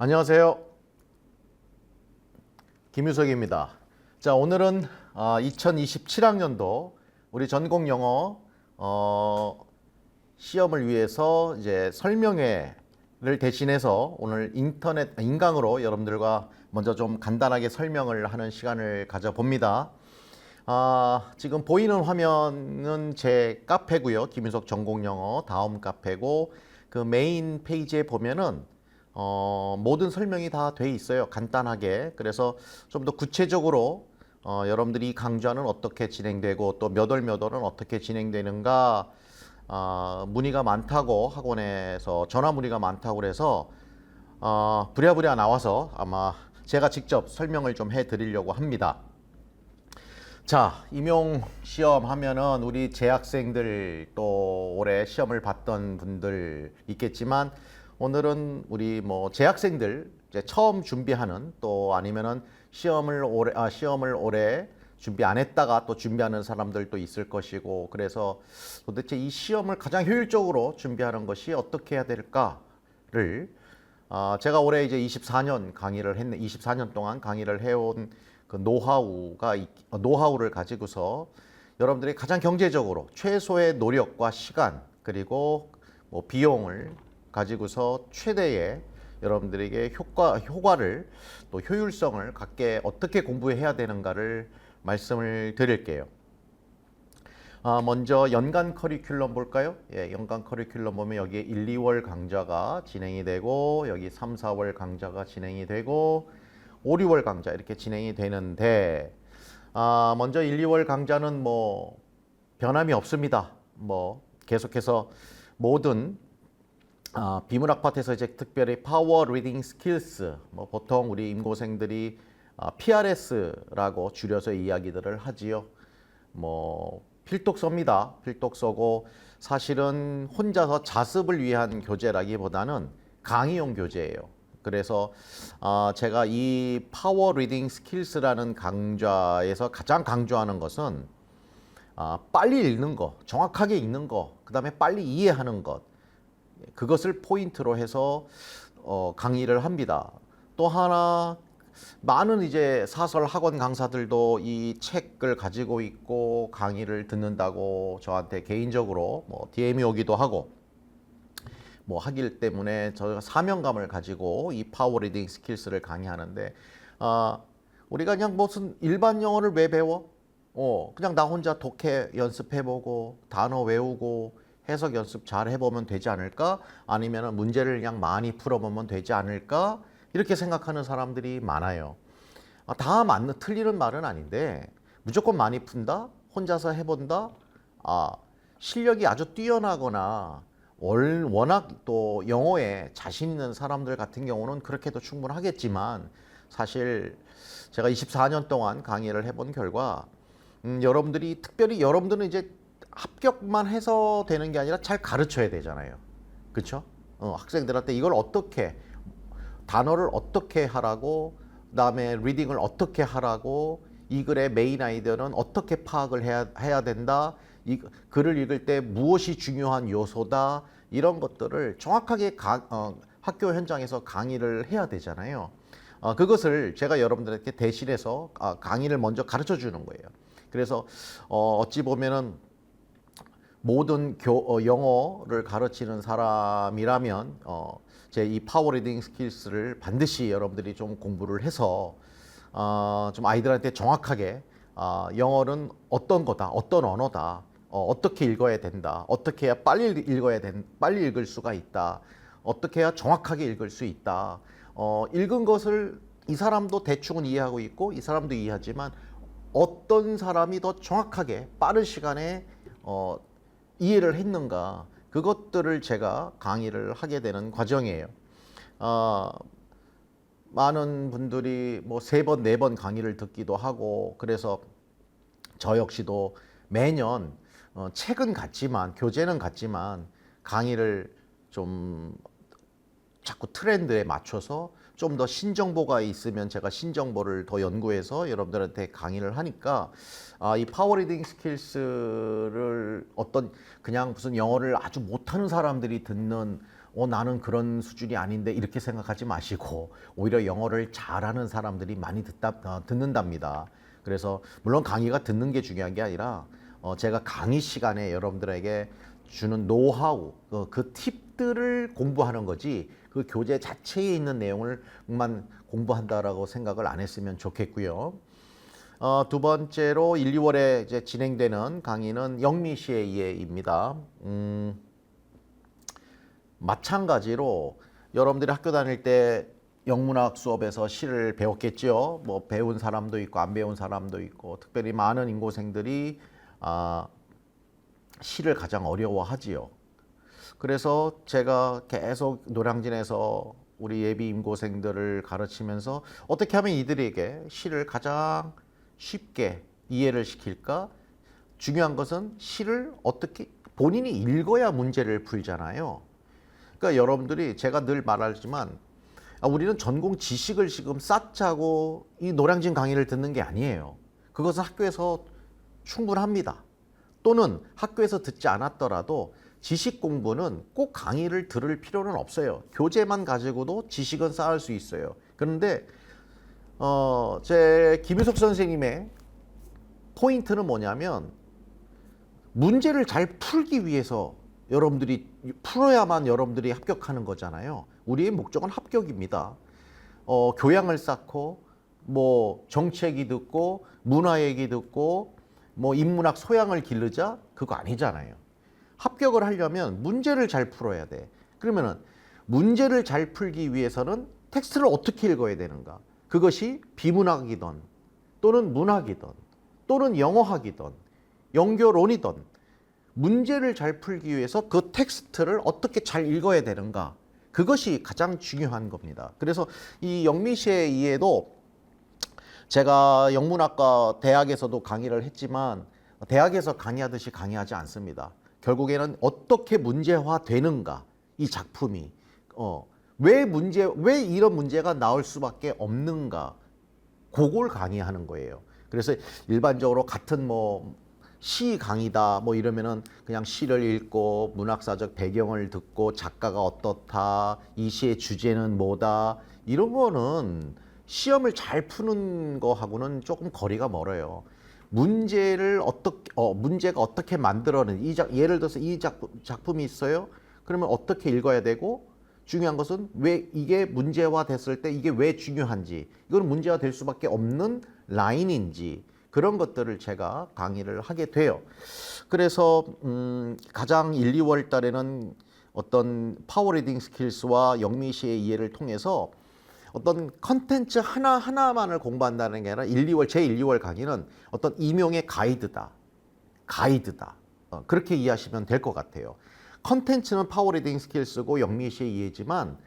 안녕하세요. 김유석입니다. 자, 오늘은 2027학년도 우리 전공 영어 시험을 위해서 이제 설명회를 대신해서 오늘 인터넷 인강으로 여러분들과 먼저 좀 간단하게 설명을 하는 시간을 가져봅니다. 지금 보이는 화면은 제 카페고요. 김유석 전공 영어 다음 카페고, 그 메인 페이지에 보면은 모든 설명이 다 돼 있어요. 간단하게. 그래서 좀 더 구체적으로 여러분들이 강좌는 어떻게 진행되고 또 몇 월 몇 월은 어떻게 진행되는가, 문의가 많다고, 학원에서 전화 문의가 많다고 그래서 부랴부랴 나와서 아마 제가 직접 설명을 좀 해드리려고 합니다. 자, 임용 시험 하면은 우리 재학생들 또 올해 시험을 봤던 분들 있겠지만, 오늘은 우리 뭐 재학생들 이제 처음 준비하는, 또 아니면은 시험을 올해 준비 안 했다가 또 준비하는 사람들도 있을 것이고, 그래서 도대체 이 시험을 가장 효율적으로 준비하는 것이 어떻게 해야 될까를, 제가 올해 이제 24년 동안 강의를 해온 그 노하우를 가지고서 여러분들이 가장 경제적으로 최소의 노력과 시간, 그리고 뭐 비용을 가지고서 최대의 여러분들에게 효과를, 또 효율성을 갖게 어떻게 공부해야 되는가를 말씀을 드릴게요. 먼저 연간 커리큘럼 볼까요? 예, 연간 커리큘럼 보면 여기에 1, 2월 강좌가 진행이 되고, 여기 3, 4월 강좌가 진행이 되고, 5, 6월 강좌 이렇게 진행이 되는데, 먼저 1, 2월 강좌는 뭐 변함이 없습니다. 뭐 계속해서 모든 비문학파트에서 이제 특별히 파워 리딩 스킬스, 뭐 보통 우리 임고생들이 PRS라고 줄여서 이야기들을 하지요. 뭐 필독서입니다. 필독서고, 사실은 혼자서 자습을 위한 교재라기보다는 강의용 교재예요. 그래서 제가 이 파워 리딩 스킬스라는 강좌에서 가장 강조하는 것은 빨리 읽는 거, 정확하게 읽는 거, 그 다음에 빨리 이해하는 것, 그것을 포인트로 해서 강의를 합니다. 또 하나, 많은 이제 사설 학원 강사들도 이 책을 가지고 있고 강의를 듣는다고 저한테 개인적으로 뭐 DM이 오기도 하고 뭐 하기 때문에 저희가 사명감을 가지고 이 파워 리딩 스킬스를 강의하는데, 우리가 그냥 무슨 일반 영어를 왜 배워? 그냥 나 혼자 독해 연습해보고 단어 외우고 해석 연습 잘 해보면 되지 않을까? 아니면 문제를 그냥 많이 풀어보면 되지 않을까? 이렇게 생각하는 사람들이 많아요. 다 틀리는 말은 아닌데, 무조건 많이 푼다? 혼자서 해본다? 실력이 아주 뛰어나거나 워낙 또 영어에 자신 있는 사람들 같은 경우는 그렇게도 충분하겠지만, 사실 제가 24년 동안 강의를 해본 결과, 여러분들은 이제 합격만 해서 되는 게 아니라 잘 가르쳐야 되잖아요. 그렇죠? 학생들한테 이걸 어떻게, 단어를 어떻게 하라고, 그다음에 리딩을 어떻게 하라고, 이 글의 메인 아이디어는 어떻게 파악을 해야 된다, 이 글을 읽을 때 무엇이 중요한 요소다, 이런 것들을 정확하게 학교 현장에서 강의를 해야 되잖아요. 그것을 제가 여러분들에게 대신해서 강의를 먼저 가르쳐 주는 거예요. 그래서 어찌 보면은 모든 영어를 가르치는 사람이라면 제 이 파워 리딩 스킬스를 반드시 여러분들이 좀 공부를 해서 좀 아이들한테 정확하게 영어는 어떤 거다, 어떤 언어다, 어떻게 읽어야 된다, 어떻게 해야 빨리 읽을 수가 있다, 어떻게 해야 정확하게 읽을 수 있다, 읽은 것을 이 사람도 대충은 이해하고 있고 이 사람도 이해하지만 어떤 사람이 더 정확하게 빠른 시간에 이해를 했는가, 그것들을 제가 강의를 하게 되는 과정이에요. 많은 분들이 뭐 3번, 4번 강의를 듣기도 하고, 그래서 저 역시도 매년 책은 같지만, 교재는 같지만 강의를 좀 자꾸 트렌드에 맞춰서 좀 더 신정보가 있으면 제가 신정보를 더 연구해서 여러분들한테 강의를 하니까, 이 파워 리딩 스킬스를 그냥 무슨 영어를 아주 못하는 사람들이 듣는 나는 그런 수준이 아닌데 이렇게 생각하지 마시고 오히려 영어를 잘하는 사람들이 많이 듣는답니다. 그래서 물론 강의가 듣는 게 중요한 게 아니라 제가 강의 시간에 여러분들에게 주는 노하우, 그 팁들을 공부하는 거지 그 교재 자체에 있는 내용을만 공부한다라고 생각을 안 했으면 좋겠고요. 두 번째로 1, 2월에 이제 진행되는 강의는 영미시의 이해입니다. 마찬가지로 여러분들이 학교 다닐 때 영문학 수업에서 시를 배웠겠죠. 뭐 배운 사람도 있고 안 배운 사람도 있고 특별히 많은 인고생들이 시를 가장 어려워하지요. 그래서 제가 계속 노량진에서 우리 예비 임고생들을 가르치면서 어떻게 하면 이들에게 시를 가장 쉽게 이해를 시킬까? 중요한 것은 시를 어떻게 본인이 읽어야 문제를 풀잖아요. 그러니까 여러분들이 제가 늘 말하지만 우리는 전공 지식을 지금 쌓자고 이 노량진 강의를 듣는 게 아니에요. 그것은 학교에서 충분합니다. 또는 학교에서 듣지 않았더라도 지식 공부는 꼭 강의를 들을 필요는 없어요. 교재만 가지고도 지식은 쌓을 수 있어요. 그런데 제 김유석 선생님의 포인트는 뭐냐면 문제를 잘 풀기 위해서 여러분들이 풀어야만 여러분들이 합격하는 거잖아요. 우리의 목적은 합격입니다. 교양을 쌓고 뭐 정치 얘기 듣고 문화 얘기 듣고 뭐 인문학 소양을 기르자 그거 아니잖아요. 합격을 하려면 문제를 잘 풀어야 돼. 그러면은 문제를 잘 풀기 위해서는 텍스트를 어떻게 읽어야 되는가? 그것이 비문학이든 또는 문학이든 또는 영어학이든 영교론이든 문제를 잘 풀기 위해서 그 텍스트를 어떻게 잘 읽어야 되는가? 그것이 가장 중요한 겁니다. 그래서 이 영미시의 이해도 제가 영문학과 대학에서도 강의를 했지만 대학에서 강의하듯이 강의하지 않습니다. 결국에는 어떻게 문제화되는가 이 작품이 왜 이런 문제가 나올 수밖에 없는가 그걸 강의하는 거예요. 그래서 일반적으로 같은 뭐 시 강의다 뭐 이러면은 그냥 시를 읽고 문학사적 배경을 듣고 작가가 어떻다 이 시의 주제는 뭐다 이런 거는 시험을 잘 푸는 거하고는 조금 거리가 멀어요. 문제가 어떻게 만들어낸 예를 들어서 이 작품이 있어요. 그러면 어떻게 읽어야 되고 중요한 것은 왜 이게 문제화 됐을 때 이게 왜 중요한지 이건 문제화 될 수밖에 없는 라인인지 그런 것들을 제가 강의를 하게 돼요. 그래서 가장 1, 2월 달에는 어떤 파워리딩 스킬스와 영미시의 이해를 통해서 어떤 컨텐츠 하나만을 공부한다는 게 아니라 제 1, 2월 강의는 어떤 임용의 가이드다. 그렇게 이해하시면 될 것 같아요. 컨텐츠는 파워리딩 스킬스고 영미시의 이해지만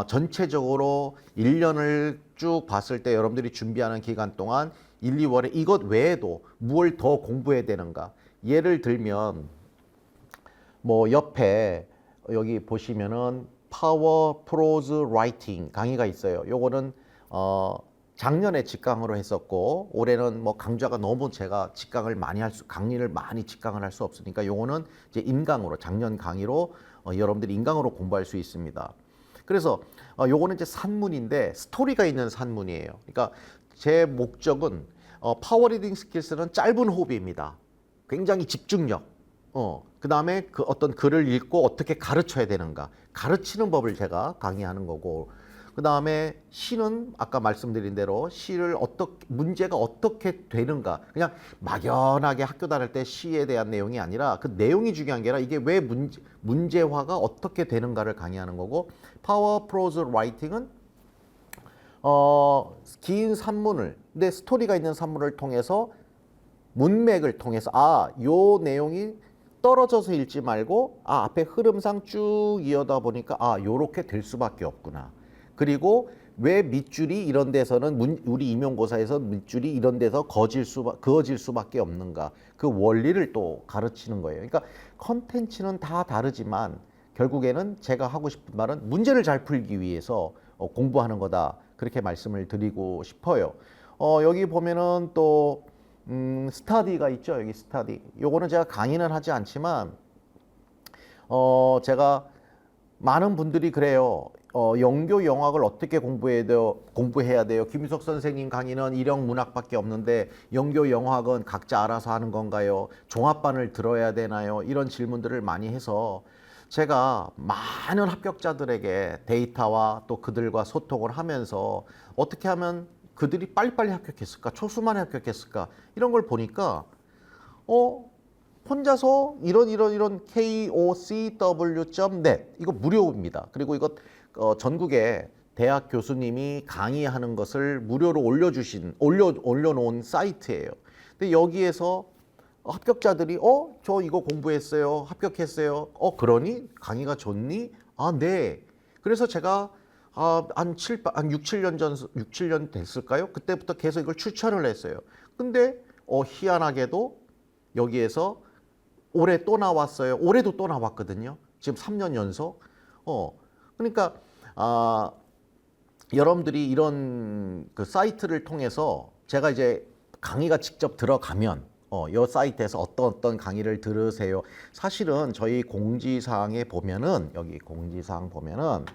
전체적으로 1년을 쭉 봤을 때 여러분들이 준비하는 기간 동안 1, 2월에 이것 외에도 무엇을 더 공부해야 되는가? 예를 들면 뭐 옆에 여기 보시면은 파워 프로즈 라이팅 강의가 있어요. 요거는 작년에 직강으로 했었고 올해는 뭐 강좌가 너무 제가 강의를 많이 직강을 할 수 없으니까 요거는 이제 임강으로 작년 강의로 여러분들이 임강으로 공부할 수 있습니다. 그래서 요거는 이제 산문인데 스토리가 있는 산문이에요. 그러니까 제 목적은 파워리딩 스킬스는 짧은 호흡입니다. 굉장히 집중력. 그 다음에 그 어떤 글을 읽고 어떻게 가르쳐야 되는가. 가르치는 법을 제가 강의하는 거고. 그 다음에 시는 아까 말씀드린 대로 문제가 어떻게 되는가. 그냥 막연하게 학교 다닐 때 시에 대한 내용이 아니라 그 내용이 중요한 게 아니라 이게 왜 문제화가 어떻게 되는가를 강의하는 거고. 파워 프로즈 라이팅은 긴 산문을 근데 스토리가 있는 산문을 통해서 문맥을 통해서 요 내용이 떨어져서 읽지 말고 앞에 흐름상 쭉 이어다 보니까 요렇게 될 수밖에 없구나. 그리고 왜 밑줄이 이런 데서는 우리 임용고사에서 밑줄이 이런 데서 그어질 수밖에 없는가. 그 원리를 또 가르치는 거예요. 그러니까 컨텐츠는 다 다르지만 결국에는 제가 하고 싶은 말은 문제를 잘 풀기 위해서 공부하는 거다. 그렇게 말씀을 드리고 싶어요. 여기 보면은 또 스터디가 있죠. 여기 스터디. 요거는 제가 강의는 하지 않지만 제가 많은 분들이 그래요. 영교 영학을 어떻게 공부해야 돼요? 김유석 선생님 강의는 일영 문학밖에 없는데 영교 영학은 각자 알아서 하는 건가요? 종합반을 들어야 되나요? 이런 질문들을 많이 해서 제가 많은 합격자들에게 데이터와 또 그들과 소통을 하면서 어떻게 하면 그들이 빨리빨리 합격했을까? 초수만에 합격했을까? 이런 걸 보니까 혼자서 이런 kocw.net 이거 무료입니다. 그리고 이거 전국에 대학 교수님이 강의하는 것을 무료로 올려놓은 사이트예요. 근데 여기에서 합격자들이 저 이거 공부했어요. 합격했어요. 그러니? 강의가 좋니? 아, 네. 그래서 제가 한 6, 7년 됐을까요? 그때부터 계속 이걸 추천을 했어요. 근데 희한하게도 여기에서 올해 또 나왔어요. 올해도 또 나왔거든요. 지금 3년 연속. 그러니까 여러분들이 이런 그 사이트를 통해서 제가 이제 강의가 직접 들어가면 이 사이트에서 어떤 강의를 들으세요. 사실은 저희 공지사항에 보면은 여기 공지사항 보면은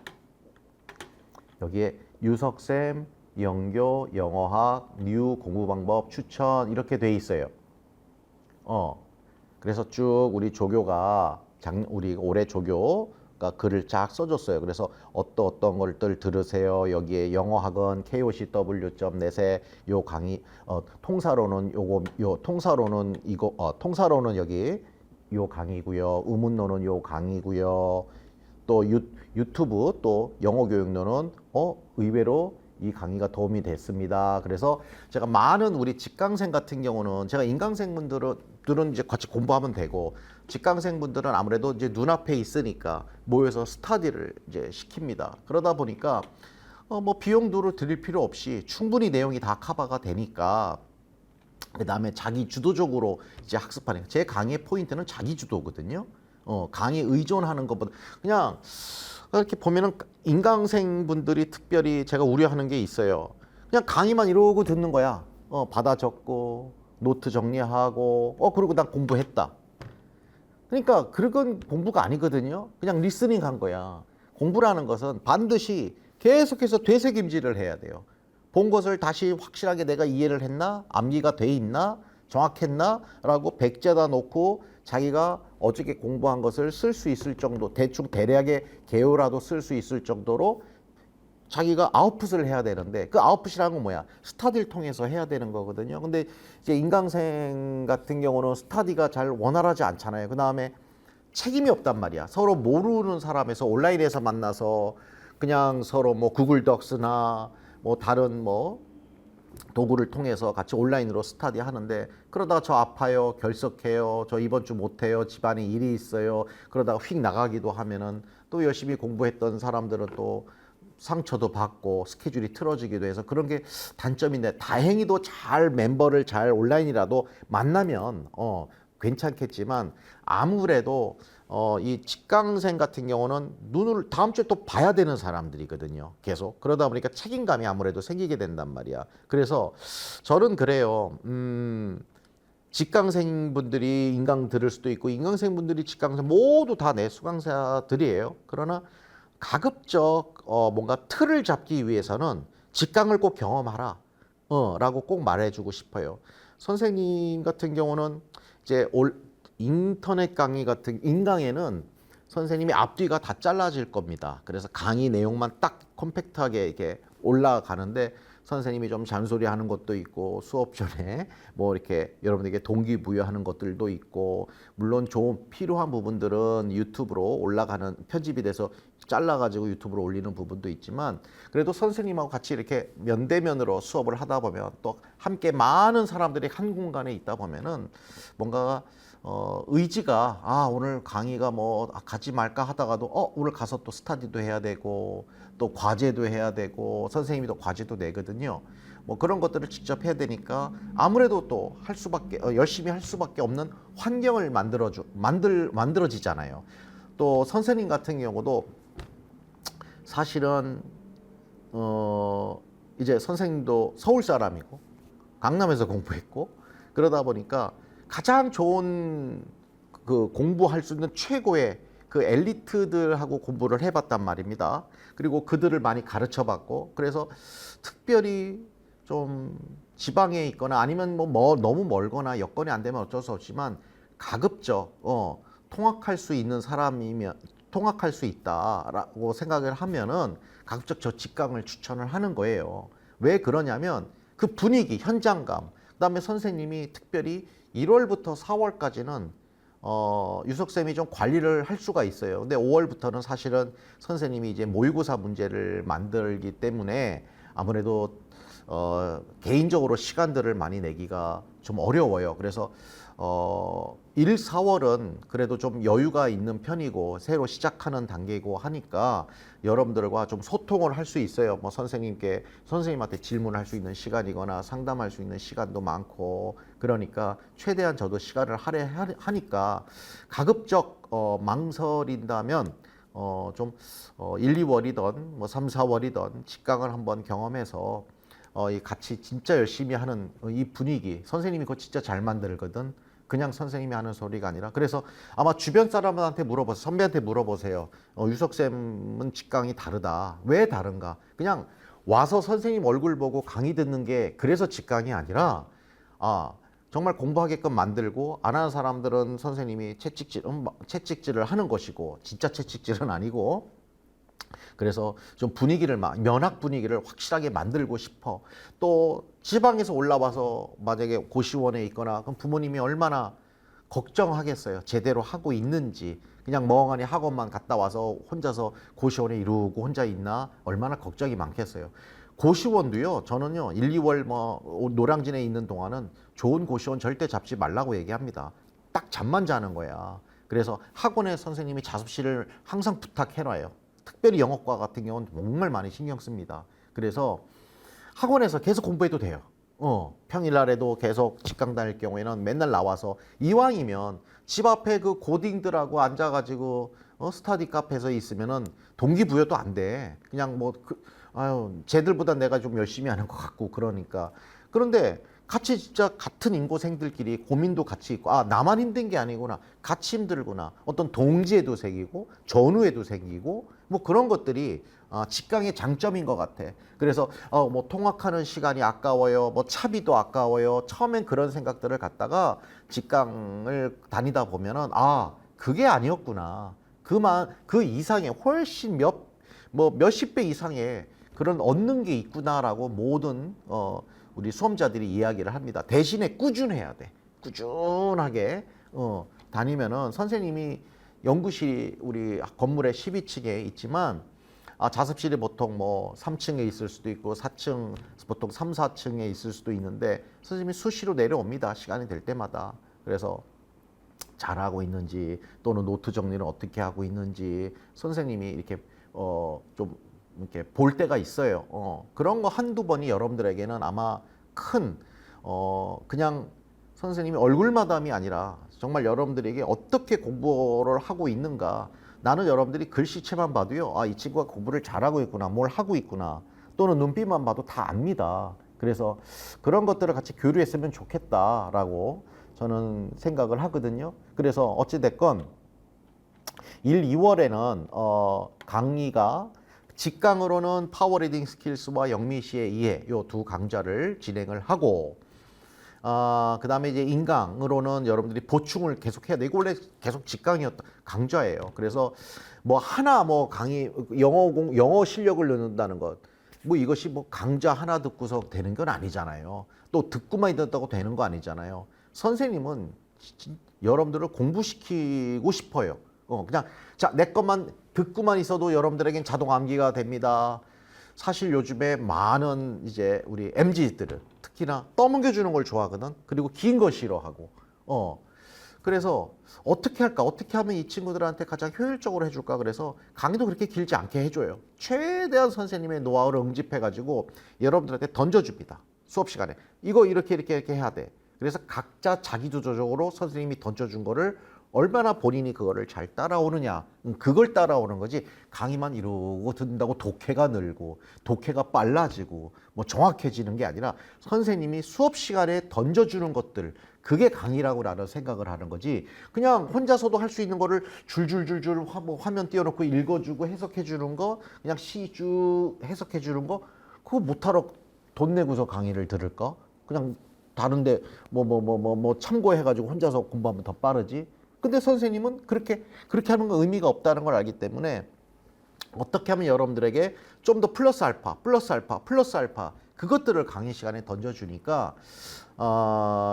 여기에 유석쌤 영교 영어학 뉴 공부 방법 추천 이렇게 돼 있어요. 그래서 쭉 우리 조교가 우리 올해 조교가 글을 쫙 써줬어요. 그래서 어떤 것들 들으세요. 여기에 영어학원 kocw.net에 요 강의 통사로는 통사로는 여기 요 강의고요. 의문로는 요 강의고요. 또 유튜브 또 영어교육로는 의외로 이 강의가 도움이 됐습니다. 그래서 제가 많은 우리 직강생 같은 경우는 제가 인강생분들은 이제 같이 공부하면 되고 직강생분들은 아무래도 이제 눈앞에 있으니까 모여서 스터디를 이제 시킵니다. 그러다 보니까 뭐 비용도로 드릴 필요 없이 충분히 내용이 다 커버가 되니까 그다음에 자기 주도적으로 이제 학습하는 제 강의의 포인트는 자기 주도거든요. 강의 의존하는 것보다 그냥 이렇게 보면은 인강생분들이 특별히 제가 우려하는 게 있어요. 그냥 강의만 이러고 듣는 거야. 받아 적고 노트 정리하고 그리고 난 공부했다. 그러니까 그건 공부가 아니거든요. 그냥 리스닝 한 거야. 공부라는 것은 반드시 계속해서 되새김질을 해야 돼요. 본 것을 다시 확실하게 내가 이해를 했나? 암기가 돼 있나? 정확했나? 라고 백제다 놓고 자기가 어저께 공부한 것을 쓸 수 있을 정도, 대충 대략의 개요라도 쓸 수 있을 정도로 자기가 아웃풋을 해야 되는데 그 아웃풋이라는 건 뭐야? 스터디를 통해서 해야 되는 거거든요. 근데 이제 인강생 같은 경우는 스터디가 잘 원활하지 않잖아요. 그 다음에 책임이 없단 말이야. 서로 모르는 사람에서 온라인에서 만나서 그냥 서로 뭐 구글 덕스나 뭐 다른 뭐 도구를 통해서 같이 온라인으로 스터디 하는데 그러다가 저 아파요, 결석해요, 저 이번 주 못해요, 집안에 일이 있어요. 그러다가 휙 나가기도 하면은 또 열심히 공부했던 사람들은 또 상처도 받고 스케줄이 틀어지기도 해서 그런 게 단점인데 다행히도 잘 멤버를 잘 온라인이라도 만나면 괜찮겠지만 아무래도 이 직강생 같은 경우는 눈을 다음 주에 또 봐야 되는 사람들이거든요. 계속 그러다 보니까 책임감이 아무래도 생기게 된단 말이야. 그래서 저는 그래요. 직강생분들이 인강 들을 수도 있고 인강생분들이 직강생 모두 다 내 수강자들이에요. 그러나 가급적 뭔가 틀을 잡기 위해서는 직강을 꼭 경험하라 라고 꼭 말해주고 싶어요. 선생님 같은 경우는 이제 인터넷 강의 같은 인강에는 선생님이 앞뒤가 다 잘라질 겁니다. 그래서 강의 내용만 딱 컴팩트하게 이렇게 올라가는데 선생님이 좀 잔소리하는 것도 있고 수업 전에 뭐 이렇게 여러분에게 동기부여하는 것들도 있고 물론 좀 필요한 부분들은 유튜브로 올라가는 편집이 돼서 잘라가지고 유튜브로 올리는 부분도 있지만 그래도 선생님하고 같이 이렇게 면대면으로 수업을 하다 보면 또 함께 많은 사람들이 한 공간에 있다 보면은 뭔가 의지가 오늘 강의가 뭐 가지 말까 하다가도 오늘 가서 또 스터디도 해야 되고 또 과제도 해야 되고 선생님이 또 과제도 내거든요. 뭐 그런 것들을 직접 해야 되니까 아무래도 또 할 수밖에 열심히 할 수밖에 없는 환경을 만들어지잖아요. 또 선생님 같은 경우도 사실은 이제 선생님도 서울 사람이고 강남에서 공부했고 그러다 보니까 가장 좋은 그 공부할 수 있는 최고의 그 엘리트들하고 공부를 해봤단 말입니다. 그리고 그들을 많이 가르쳐봤고, 그래서 특별히 좀 지방에 있거나 아니면 뭐 너무 멀거나 여건이 안 되면 어쩔 수 없지만 가급적 통학할 수 있는 사람이면 통학할 수 있다라고 생각을 하면은 가급적 저 직강을 추천을 하는 거예요. 왜 그러냐면 그 분위기, 현장감, 그다음에 선생님이 특별히 1월부터 4월까지는 유석쌤이 좀 관리를 할 수가 있어요. 근데 5월부터는 사실은 선생님이 이제 모의고사 문제를 만들기 때문에 아무래도 개인적으로 시간들을 많이 내기가 좀 어려워요. 그래서 1, 4월은 그래도 좀 여유가 있는 편이고 새로 시작하는 단계이고 하니까 여러분들과 좀 소통을 할 수 있어요. 뭐 선생님한테 질문할 수 있는 시간이거나 상담할 수 있는 시간도 많고, 그러니까 최대한 저도 시간을 할애하니까 가급적 망설인다면 좀 1, 2월이던 뭐 3, 4월이던 직강을 한번 경험해서 이 같이 진짜 열심히 하는 이 분위기, 선생님이 그거 진짜 잘 만들거든. 그냥 선생님이 하는 소리가 아니라. 그래서 아마 주변 사람한테 물어보세요. 선배한테 물어보세요. 유석쌤은 직강이 다르다. 왜 다른가? 그냥 와서 선생님 얼굴 보고 강의 듣는 게 그래서 직강이 아니라 정말 공부하게끔 만들고, 안 하는 사람들은 선생님이 채찍질을 하는 것이고, 진짜 채찍질은 아니고, 그래서 좀 면학 분위기를 확실하게 만들고 싶어. 또 지방에서 올라와서 만약에 고시원에 있거나 그럼 부모님이 얼마나 걱정하겠어요. 제대로 하고 있는지. 그냥 멍하니 학원만 갔다 와서 혼자서 고시원에 이러고 혼자 있나 얼마나 걱정이 많겠어요. 고시원도요, 저는요 1, 2월 뭐 노량진에 있는 동안은 좋은 고시원 절대 잡지 말라고 얘기합니다. 딱 잠만 자는 거야. 그래서 학원에 선생님이 자습실을 항상 부탁해놔요. 특별히 영어과 같은 경우는 정말 많이 신경 씁니다. 그래서 학원에서 계속 공부해도 돼요. 평일날에도 계속 직강 다닐 경우에는 맨날 나와서, 이왕이면 집 앞에 그 고딩들하고 앉아가지고 스터디 카페에서 있으면은 동기부여도 안 돼. 그냥 쟤들보다 내가 좀 열심히 하는 것 같고 그러니까. 그런데 같이 진짜 같은 인고생들끼리 고민도 같이 있고, 나만 힘든 게 아니구나, 같이 힘들구나, 어떤 동지애도 생기고 전우애도 생기고, 뭐 그런 것들이 직강의 장점인 것 같아. 그래서 뭐 통학하는 시간이 아까워요, 뭐 차비도 아까워요, 처음엔 그런 생각들을 갖다가 직강을 다니다 보면은 그게 아니었구나, 그 이상의 훨씬 몇십 배 이상의 그런 얻는 게 있구나라고 모든 우리 수험자들이 이야기를 합니다. 대신에 꾸준해야 돼. 꾸준하게 다니면은 선생님이 연구실이 우리 건물의 12층에 있지만 자습실이 보통 뭐 3층에 있을 수도 있고 4층, 보통 3, 4층에 있을 수도 있는데 선생님이 수시로 내려옵니다. 시간이 될 때마다. 그래서 잘하고 있는지, 또는 노트 정리를 어떻게 하고 있는지 선생님이 이렇게 좀 이렇게 볼 때가 있어요. 그런 거 한두 번이 여러분들에게는 아마 큰 그냥 선생님이 얼굴마담이 아니라 정말 여러분들에게 어떻게 공부를 하고 있는가, 나는 여러분들이 글씨체만 봐도요, 이 친구가 공부를 잘하고 있구나, 뭘 하고 있구나, 또는 눈빛만 봐도 다 압니다. 그래서 그런 것들을 같이 교류했으면 좋겠다라고 저는 생각을 하거든요. 그래서 어찌됐건 1, 2월에는 강의가 직강으로는 파워리딩 스킬스와 영미시의 이해, 요 두 강좌를 진행을 하고, 그 다음에 이제 인강으로는 여러분들이 보충을 계속 해야 돼. 이거 원래 계속 직강이었다, 강좌예요. 그래서 뭐 하나 뭐 강의, 영어 실력을 넣는다는 것, 뭐 이것이 뭐 강좌 하나 듣고서 되는 건 아니잖아요. 또 듣고만 듣다고 되는 거 아니잖아요. 선생님은 여러분들을 공부시키고 싶어요. 그냥 내 것만 듣고만 있어도 여러분들에겐 자동 암기가 됩니다. 사실 요즘에 많은 이제 우리 MZ들은 특히나 떠넘겨주는 걸 좋아하거든. 그리고 긴 거 싫어하고. 그래서 어떻게 할까? 어떻게 하면 이 친구들한테 가장 효율적으로 해줄까? 그래서 강의도 그렇게 길지 않게 해줘요. 최대한 선생님의 노하우를 응집해가지고 여러분들한테 던져줍니다. 수업 시간에. 이거 이렇게 해야 돼. 그래서 각자 자기주도적으로 선생님이 던져준 거를 얼마나 본인이 그거를 잘 따라오느냐, 그걸 따라오는 거지. 강의만 이러고 듣는다고 독해가 늘고 독해가 빨라지고 뭐 정확해지는 게 아니라 선생님이 수업 시간에 던져주는 것들, 그게 강의라고 나는 생각을 하는 거지. 그냥 혼자서도 할 수 있는 거를 줄줄줄줄 화면 띄워놓고 읽어주고 해석해주는 거, 그냥 시 쭉 해석해주는 거, 그거 못하러 돈 내고서 강의를 들을까? 그냥 다른데 뭐 참고해가지고 혼자서 공부하면 더 빠르지. 근데 선생님은 그렇게 하는 건 의미가 없다는 걸 알기 때문에 어떻게 하면 여러분들에게 좀 더 플러스 알파 그것들을 강의 시간에 던져주니까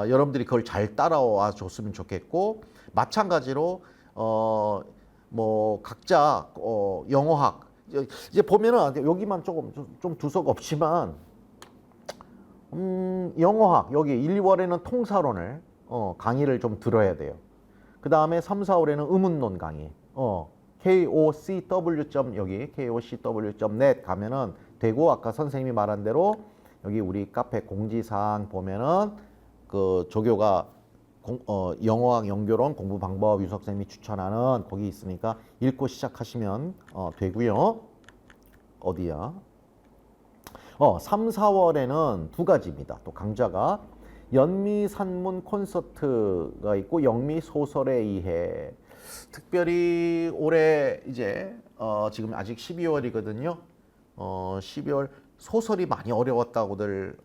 여러분들이 그걸 잘 따라와 줬으면 좋겠고, 마찬가지로 뭐 각자 영어학 이제 보면은 여기만 좀 두서가 없지만 영어학 여기 1, 2월에는 통사론을 강의를 좀 들어야 돼요. 그 다음에 3, 4월에는 의문론 강의 KOCW. 여기 KOCW.net 가면은 되고, 아까 선생님이 말한 대로 여기 우리 카페 공지사항 보면은 그 조교가 영어학 연결원 공부 방법 유석 쌤이 추천하는 거기 있으니까 읽고 시작하시면 되고요. 어디야? 3, 4월에는 두 가지입니다. 또 강좌가 연미 산문 콘서트가 있고 영미 소설에 의해. 특별히 올해 이제 지금 아직 12월이거든요. 12월 소설이 많이 어려웠다고들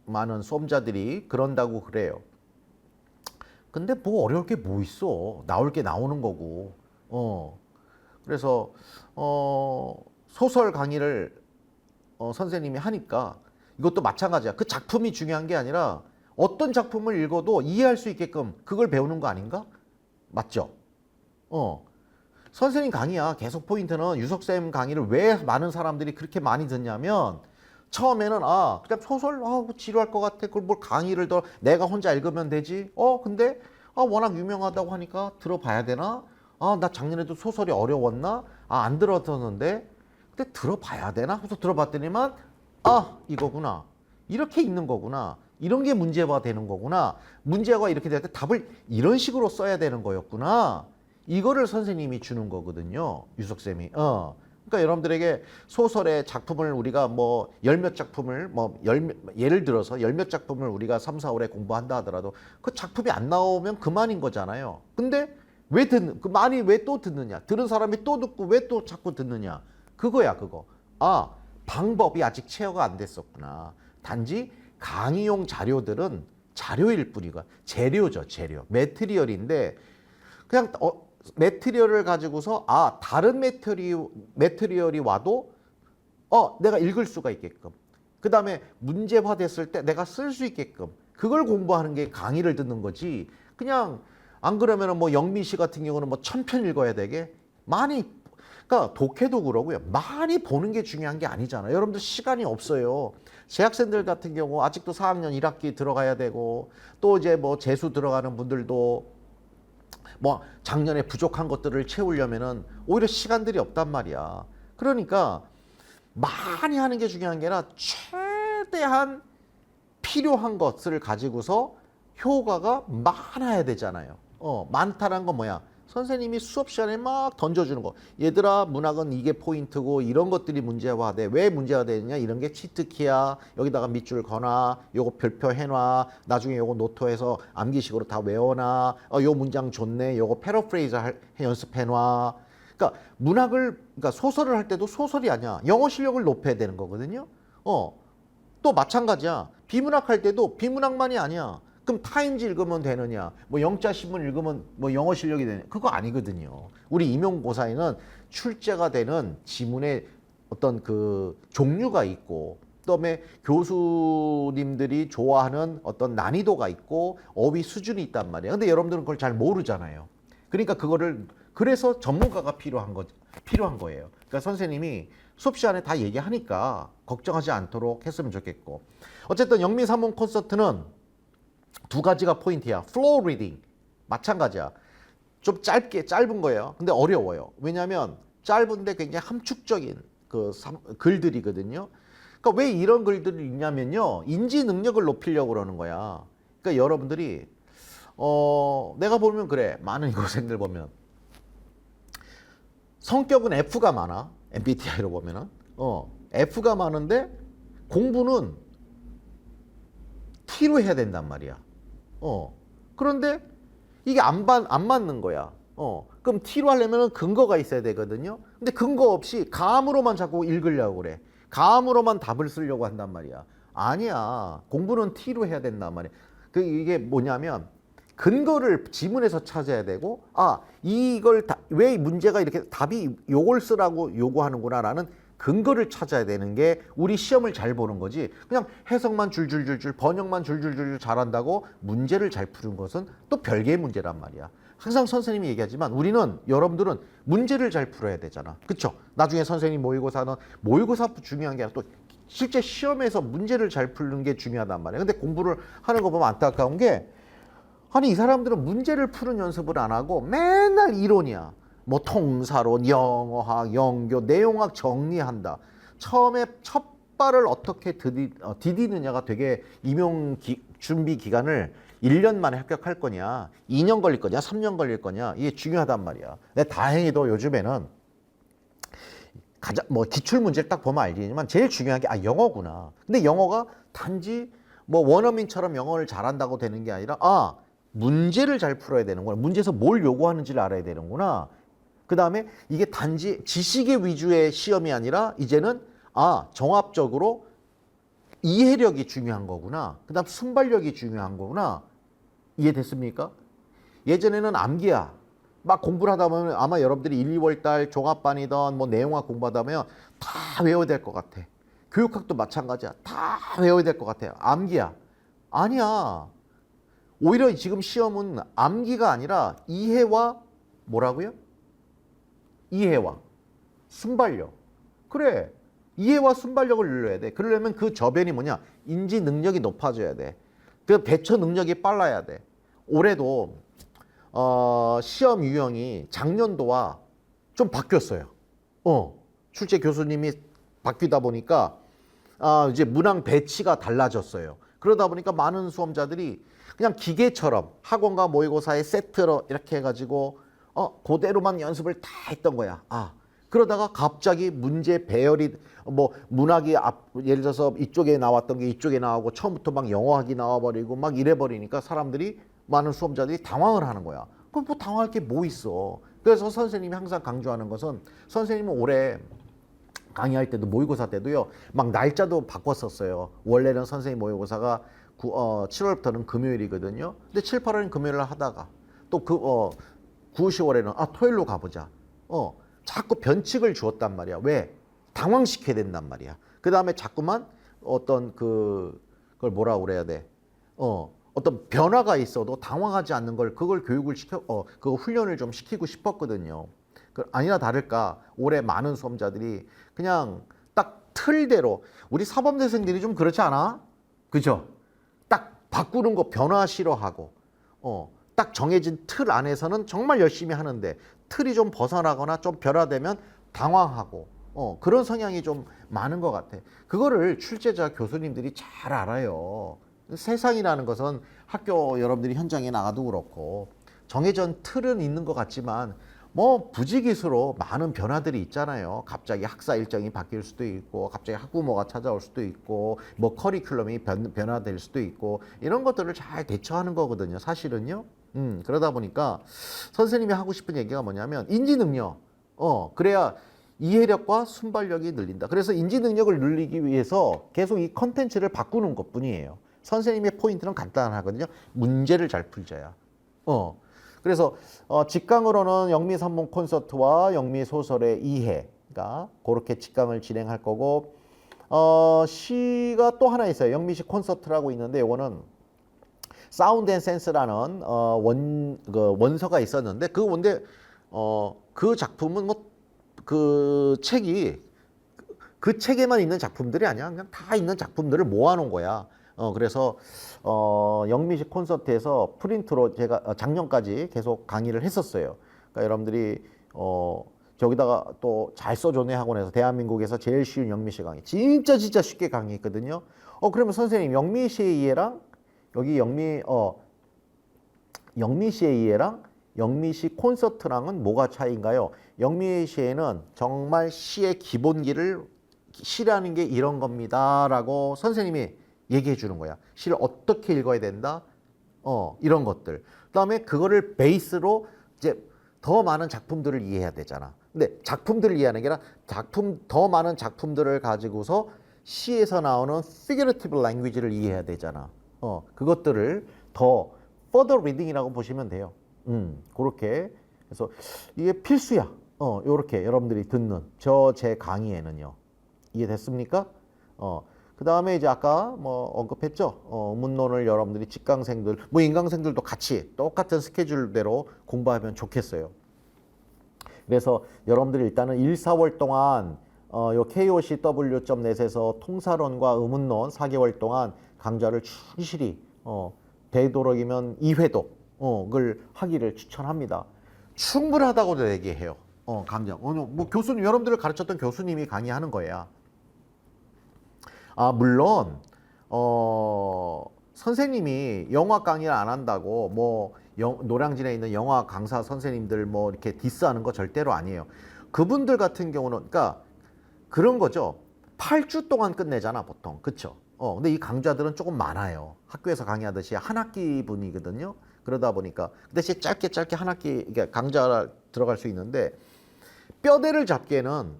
많은 수험자들이 그런다고 그래요. 근데 뭐 어려울 게 뭐 있어? 나올 게 나오는 거고. 그래서 소설 강의를 선생님이 하니까 이것도 마찬가지야. 그 작품이 중요한 게 아니라 어떤 작품을 읽어도 이해할 수 있게끔 그걸 배우는 거 아닌가? 맞죠? 선생님 강의야. 계속 포인트는 유석쌤 강의를 왜 많은 사람들이 그렇게 많이 듣냐면, 처음에는 그냥 소설 뭐 지루할 것 같아. 그걸 뭘 강의를 더 내가 혼자 읽으면 되지. 근데 워낙 유명하다고 하니까 들어봐야 되나? 나 작년에도 소설이 어려웠나? 안 들었었는데. 근데 들어봐야 되나? 그래서 들어봤더니만 이거구나. 이렇게 읽는 거구나. 이런 게 문제화 되는 거구나. 문제가 이렇게 될 때 답을 이런 식으로 써야 되는 거였구나. 이거를 선생님이 주는 거거든요. 유석쌤이. 그러니까 여러분들에게 소설의 작품을 우리가 뭐 열 몇 작품을 예를 들어서 열 몇 작품을 우리가 3, 4월에 공부한다 하더라도 그 작품이 안 나오면 그만인 거잖아요. 근데 그 많이 왜 또 듣느냐? 들은 사람이 또 듣고 왜 또 자꾸 듣느냐? 그거야, 그거. 방법이 아직 체화가 안 됐었구나. 단지 강의용 자료들은 자료일 뿐이고, 재료죠, 재료. 매트리얼인데 그냥 매트리얼을 가지고서 다른 매트리얼이 와도 내가 읽을 수가 있게끔, 그 다음에 문제화 됐을 때 내가 쓸 수 있게끔 그걸 공부하는 게 강의를 듣는 거지. 그냥 안 그러면은 뭐 영미 씨 같은 경우는 뭐 1000편 읽어야 되게 많이, 그러니까 독해도 그러고요. 많이 보는 게 중요한 게 아니잖아요. 여러분들 시간이 없어요. 재학생들 같은 경우 아직도 4학년 1학기 들어가야 되고, 또 이제 뭐 재수 들어가는 분들도 뭐 작년에 부족한 것들을 채우려면은 오히려 시간들이 없단 말이야. 그러니까 많이 하는 게 중요한 게 아니라 최대한 필요한 것을 가지고서 효과가 많아야 되잖아요. 많다는 건 뭐야? 선생님이 수업 시간에 막 던져주는 거. 얘들아, 문학은 이게 포인트고 이런 것들이 문제화돼. 왜 문제화되느냐? 이런 게 치트키야. 여기다가 밑줄 거나 요거 별표 해놔. 나중에 요거 노트에서 암기식으로 다 외워놔. 요 문장 좋네. 요거 패러프레이즈 연습해놔. 그러니까 그러니까 소설을 할 때도 소설이 아니야. 영어 실력을 높여야 되는 거거든요. 또 마찬가지야. 비문학 할 때도 비문학만이 아니야. 그럼 타임즈 읽으면 되느냐? 뭐 영자신문 읽으면 뭐 영어 실력이 되느냐? 그거 아니거든요. 우리 임용고사에는 출제가 되는 지문의 어떤 그 종류가 있고, 그다음에 교수님들이 좋아하는 어떤 난이도가 있고 어휘 수준이 있단 말이에요. 근데 여러분들은 그걸 잘 모르잖아요. 그러니까 그래서 전문가가 필요한 거예요. 그러니까 선생님이 수업 시간에 다 얘기하니까 걱정하지 않도록 했으면 좋겠고, 어쨌든 영미 산문 콘서트는 두 가지가 포인트야. 플로우 리딩 마찬가지야. 좀 짧은 거예요. 근데 어려워요. 왜냐하면 짧은데 굉장히 함축적인 글들이거든요. 그러니까 왜 이런 글들을 읽냐면요, 인지 능력을 높이려고 그러는 거야. 그러니까 여러분들이 내가 보면 그래. 많은 이고생들 보면 성격은 F가 많아. MBTI로 보면은 F가 많은데 공부는 T로 해야 된단 말이야. 그런데 이게 안 맞는 거야. 그럼 T로 하려면 근거가 있어야 되거든요. 근데 근거 없이 감으로만 자꾸 읽으려고 그래. 감으로만 답을 쓰려고 한단 말이야. 아니야. 공부는 T로 해야 된단 말이야. 이게 뭐냐면 근거를 지문에서 찾아야 되고, 이걸 왜 문제가 이렇게 답이 요걸 쓰라고 요구하는구나라는 근거를 찾아야 되는 게 우리 시험을 잘 보는 거지. 그냥 해석만 줄줄줄줄 번역만 줄줄줄줄 잘한다고 문제를 잘 푸는 것은 또 별개의 문제란 말이야. 항상 선생님이 얘기하지만 여러분들은 문제를 잘 풀어야 되잖아. 그쵸? 나중에 선생님 모의고사는 모의고사 중요한 게 아니라 또 실제 시험에서 문제를 잘 푸는 게 중요하단 말이야. 근데 공부를 하는 거 보면 안타까운 게, 아니 이 사람들은 문제를 푸는 연습을 안 하고 맨날 이론이야. 뭐 통사론, 영어학, 영교, 내용학 정리한다. 처음에 첫 발을 어떻게 디디느냐가 되게 준비 기간을 1년 만에 합격할 거냐, 2년 걸릴 거냐, 3년 걸릴 거냐, 이게 중요하단 말이야. 근데 다행히도 요즘에는 뭐 기출 문제를 딱 보면 알지만 제일 중요한 게 영어구나. 근데 영어가 단지 뭐 원어민처럼 영어를 잘한다고 되는 게 아니라 문제를 잘 풀어야 되는구나. 문제에서 뭘 요구하는지를 알아야 되는구나. 그 다음에 이게 단지 지식의 위주의 시험이 아니라 이제는 종합적으로 이해력이 중요한 거구나. 그 다음 순발력이 중요한 거구나. 이해됐습니까? 예전에는 암기야. 막 공부를 하다 보면 아마 여러분들이 1, 2월 달 종합반이든 뭐 내용학 공부하다 보면 다 외워야 될 것 같아. 교육학도 마찬가지야. 다 외워야 될 것 같아요. 암기야. 아니야. 오히려 지금 시험은 암기가 아니라 이해와 뭐라고요? 이해와 순발력. 그래. 이해와 순발력을 늘려야 돼. 그러려면 그 저변이 뭐냐? 인지 능력이 높아져야 돼. 그 대처 능력이 빨라야 돼. 올해도 시험 유형이 작년도와 좀 바뀌었어요. 출제 교수님이 바뀌다 보니까 이제 문항 배치가 달라졌어요. 그러다 보니까 많은 수험자들이 그냥 기계처럼 학원과 모의고사의 세트로 이렇게 해가지고 그대로만 연습을 다 했던 거야. 그러다가 갑자기 문제 배열이 뭐 문학이 예를 들어서 이쪽에 나왔던 게 이쪽에 나오고 처음부터 막 영어학이 나와버리고 막 이래버리니까 사람들이 많은 수험자들이 당황을 하는 거야. 그럼 뭐 당황할 게 뭐 있어. 그래서 선생님이 항상 강조하는 것은, 선생님은 올해 강의할 때도 모의고사 때도요 막 날짜도 바꿨었어요. 원래는 선생님 모의고사가 7월부터는 금요일이거든요. 근데 7, 8월은 금요일을 하다가 또 9, 10월에는 토요일로 가보자. 자꾸 변칙을 주었단 말이야. 왜? 당황시켜야 된단 말이야. 그 다음에 자꾸만 어떤 그걸 뭐라고 그래야 돼? 어떤 변화가 있어도 당황하지 않는 그걸 교육을 그거 훈련을 좀 시키고 싶었거든요. 아니나 다를까 올해 많은 수험자들이 그냥 딱 틀대로, 우리 사범대생들이 좀 그렇지 않아? 그죠? 딱 바꾸는 거 변화 싫어하고, 딱 정해진 틀 안에서는 정말 열심히 하는데 틀이 좀 벗어나거나 좀 변화되면 당황하고, 그런 성향이 좀 많은 것 같아. 그거를 출제자 교수님들이 잘 알아요. 세상이라는 것은 학교 여러분들이 현장에 나가도 그렇고 정해진 틀은 있는 것 같지만 뭐 부지기수로 많은 변화들이 있잖아요. 갑자기 학사 일정이 바뀔 수도 있고, 갑자기 학부모가 찾아올 수도 있고, 뭐 커리큘럼이 변화될 수도 있고, 이런 것들을 잘 대처하는 거거든요, 사실은요. 그러다 보니까 선생님이 하고 싶은 얘기가 뭐냐면 인지능력. 그래야 이해력과 순발력이 늘린다. 그래서 인지능력을 늘리기 위해서 계속 이 컨텐츠를 바꾸는 것뿐이에요. 선생님의 포인트는 간단하거든요. 문제를 잘 풀자야. 그래서 직강으로는 영미산문 콘서트와 영미소설의 이해가 그렇게 직강을 진행할 거고, 시가 또 하나 있어요. 영미시 콘서트라고 있는데 이거는 사운드 앤 센스라는 원서가 있었는데 그 작품은 그 책에만 있는 작품들이 아니야. 그냥 다 있는 작품들을 모아놓은 거야. 그래서 영미식 콘서트에서 프린트로 제가 작년까지 계속 강의를 했었어요. 그러니까 여러분들이 저기다가 또 잘 써줬네 학원에서 대한민국에서 제일 쉬운 영미시 강의 진짜 쉽게 강의했거든요. 그러면 선생님 영미시의 이해랑 여기 영미시의 이해랑 영미시 콘서트랑은 뭐가 차이인가요? 영미시에는 정말 시의 기본기를, 시라는 게 이런 겁니다 라고 선생님이 얘기해 주는 거야. 시를 어떻게 읽어야 된다? 이런 것들. 그다음에 그거를 베이스로 이제 더 많은 작품들을 이해해야 되잖아. 근데 작품들을 이해하는 게 아니라 더 많은 작품들을 가지고서 시에서 나오는 figurative language를 이해해야 되잖아. 그것들을 더 further reading이라고 보시면 돼요. 그렇게. 그래서 이게 필수야. 요렇게 여러분들이 듣는 제 강의에는요. 이해됐습니까? 그 다음에 이제 아까 뭐 언급했죠. 문론을 여러분들이 직강생들, 뭐 인강생들도 같이 똑같은 스케줄대로 공부하면 좋겠어요. 그래서 여러분들이 일단은 1, 4월 동안 요 KOCW.net에서 통사론과 의문론 4개월 동안 강좌를 충실히 되도록이면 2회독을 하기를 추천합니다. 충분하다고도 얘기해요. 강좌. 뭐 교수님, 여러분들을 가르쳤던 교수님이 강의하는 거야. 물론 선생님이 영화 강의를 안 한다고 뭐 노량진에 있는 영화 강사 선생님들 뭐 이렇게 디스하는 거 절대로 아니에요. 그분들 같은 경우는 그러니까 그런 거죠. 8주 동안 끝내잖아, 보통. 그쵸? 근데 이 강좌들은 조금 많아요. 학교에서 강의하듯이 한 학기 분이거든요. 그러다 보니까 그 대신 짧게 한 학기 그러니까 강좌 들어갈 수 있는데 뼈대를 잡기에는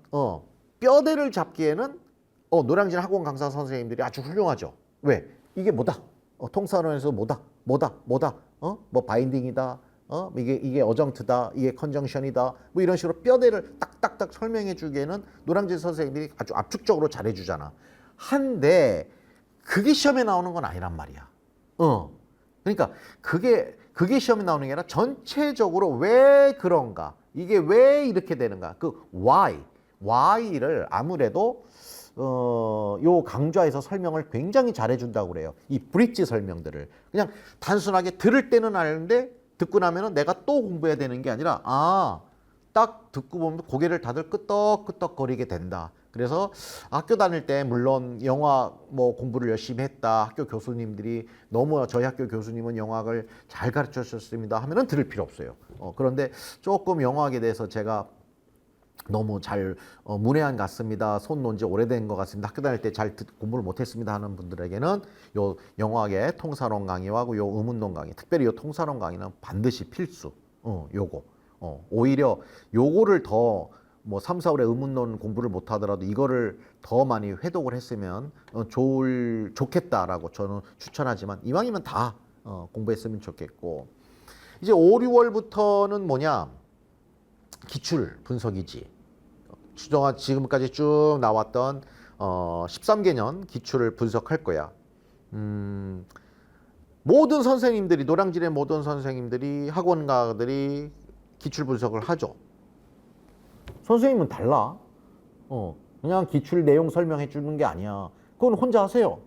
노량진 학원 강사 선생님들이 아주 훌륭하죠. 왜? 이게 뭐다? 통사론에서 뭐다? 뭐 바인딩이다. 이게 어정트다. 이게 컨정션이다. 뭐 이런 식으로 뼈대를 딱딱딱 설명해 주기에는 노량진 선생님들이 아주 압축적으로 잘해 주잖아. 한데 그게 시험에 나오는 건 아니란 말이야. 그러니까 그게 시험에 나오는 게 아니라 전체적으로 왜 그런가? 이게 왜 이렇게 되는가? 그 why를 아무래도 요 강좌에서 설명을 굉장히 잘해준다고 그래요. 이 브릿지 설명들을. 그냥 단순하게 들을 때는 아는데 듣고 나면은 내가 또 공부해야 되는 게 아니라 딱 듣고 보면 고개를 다들 끄덕끄덕거리게 된다. 그래서 학교 다닐 때 물론 영화 뭐 공부를 열심히 했다. 학교 교수님들이 너무 저희 학교 교수님은 영화를 잘 가르쳐 주셨습니다 하면은 들을 필요 없어요. 그런데 조금 영화학에 대해서 제가 너무 잘 문외한 같습니다. 손 놓은 지 오래된 것 같습니다. 학교 다닐 때 잘 공부를 못했습니다 하는 분들에게는 요 영어학의 통사론 강의와 요 의문론 강의, 특별히 요 통사론 강의는 반드시 필수. 요거. 오히려 요거를 더 뭐 3, 4월에 의문론 공부를 못하더라도 이거를 더 많이 회독을 했으면 좋겠다라고 저는 추천하지만 이왕이면 다 공부했으면 좋겠고 이제 5, 6월부터는 뭐냐? 기출 분석이지. 지금까지 쭉 나왔던 13개년 기출을 분석할 거야. 모든 선생님들이 노량진의 모든 선생님들이 학원가들이 기출 분석을 하죠. 선생님은 달라. 그냥 기출 내용 설명해 주는 게 아니야. 그건 혼자 하세요.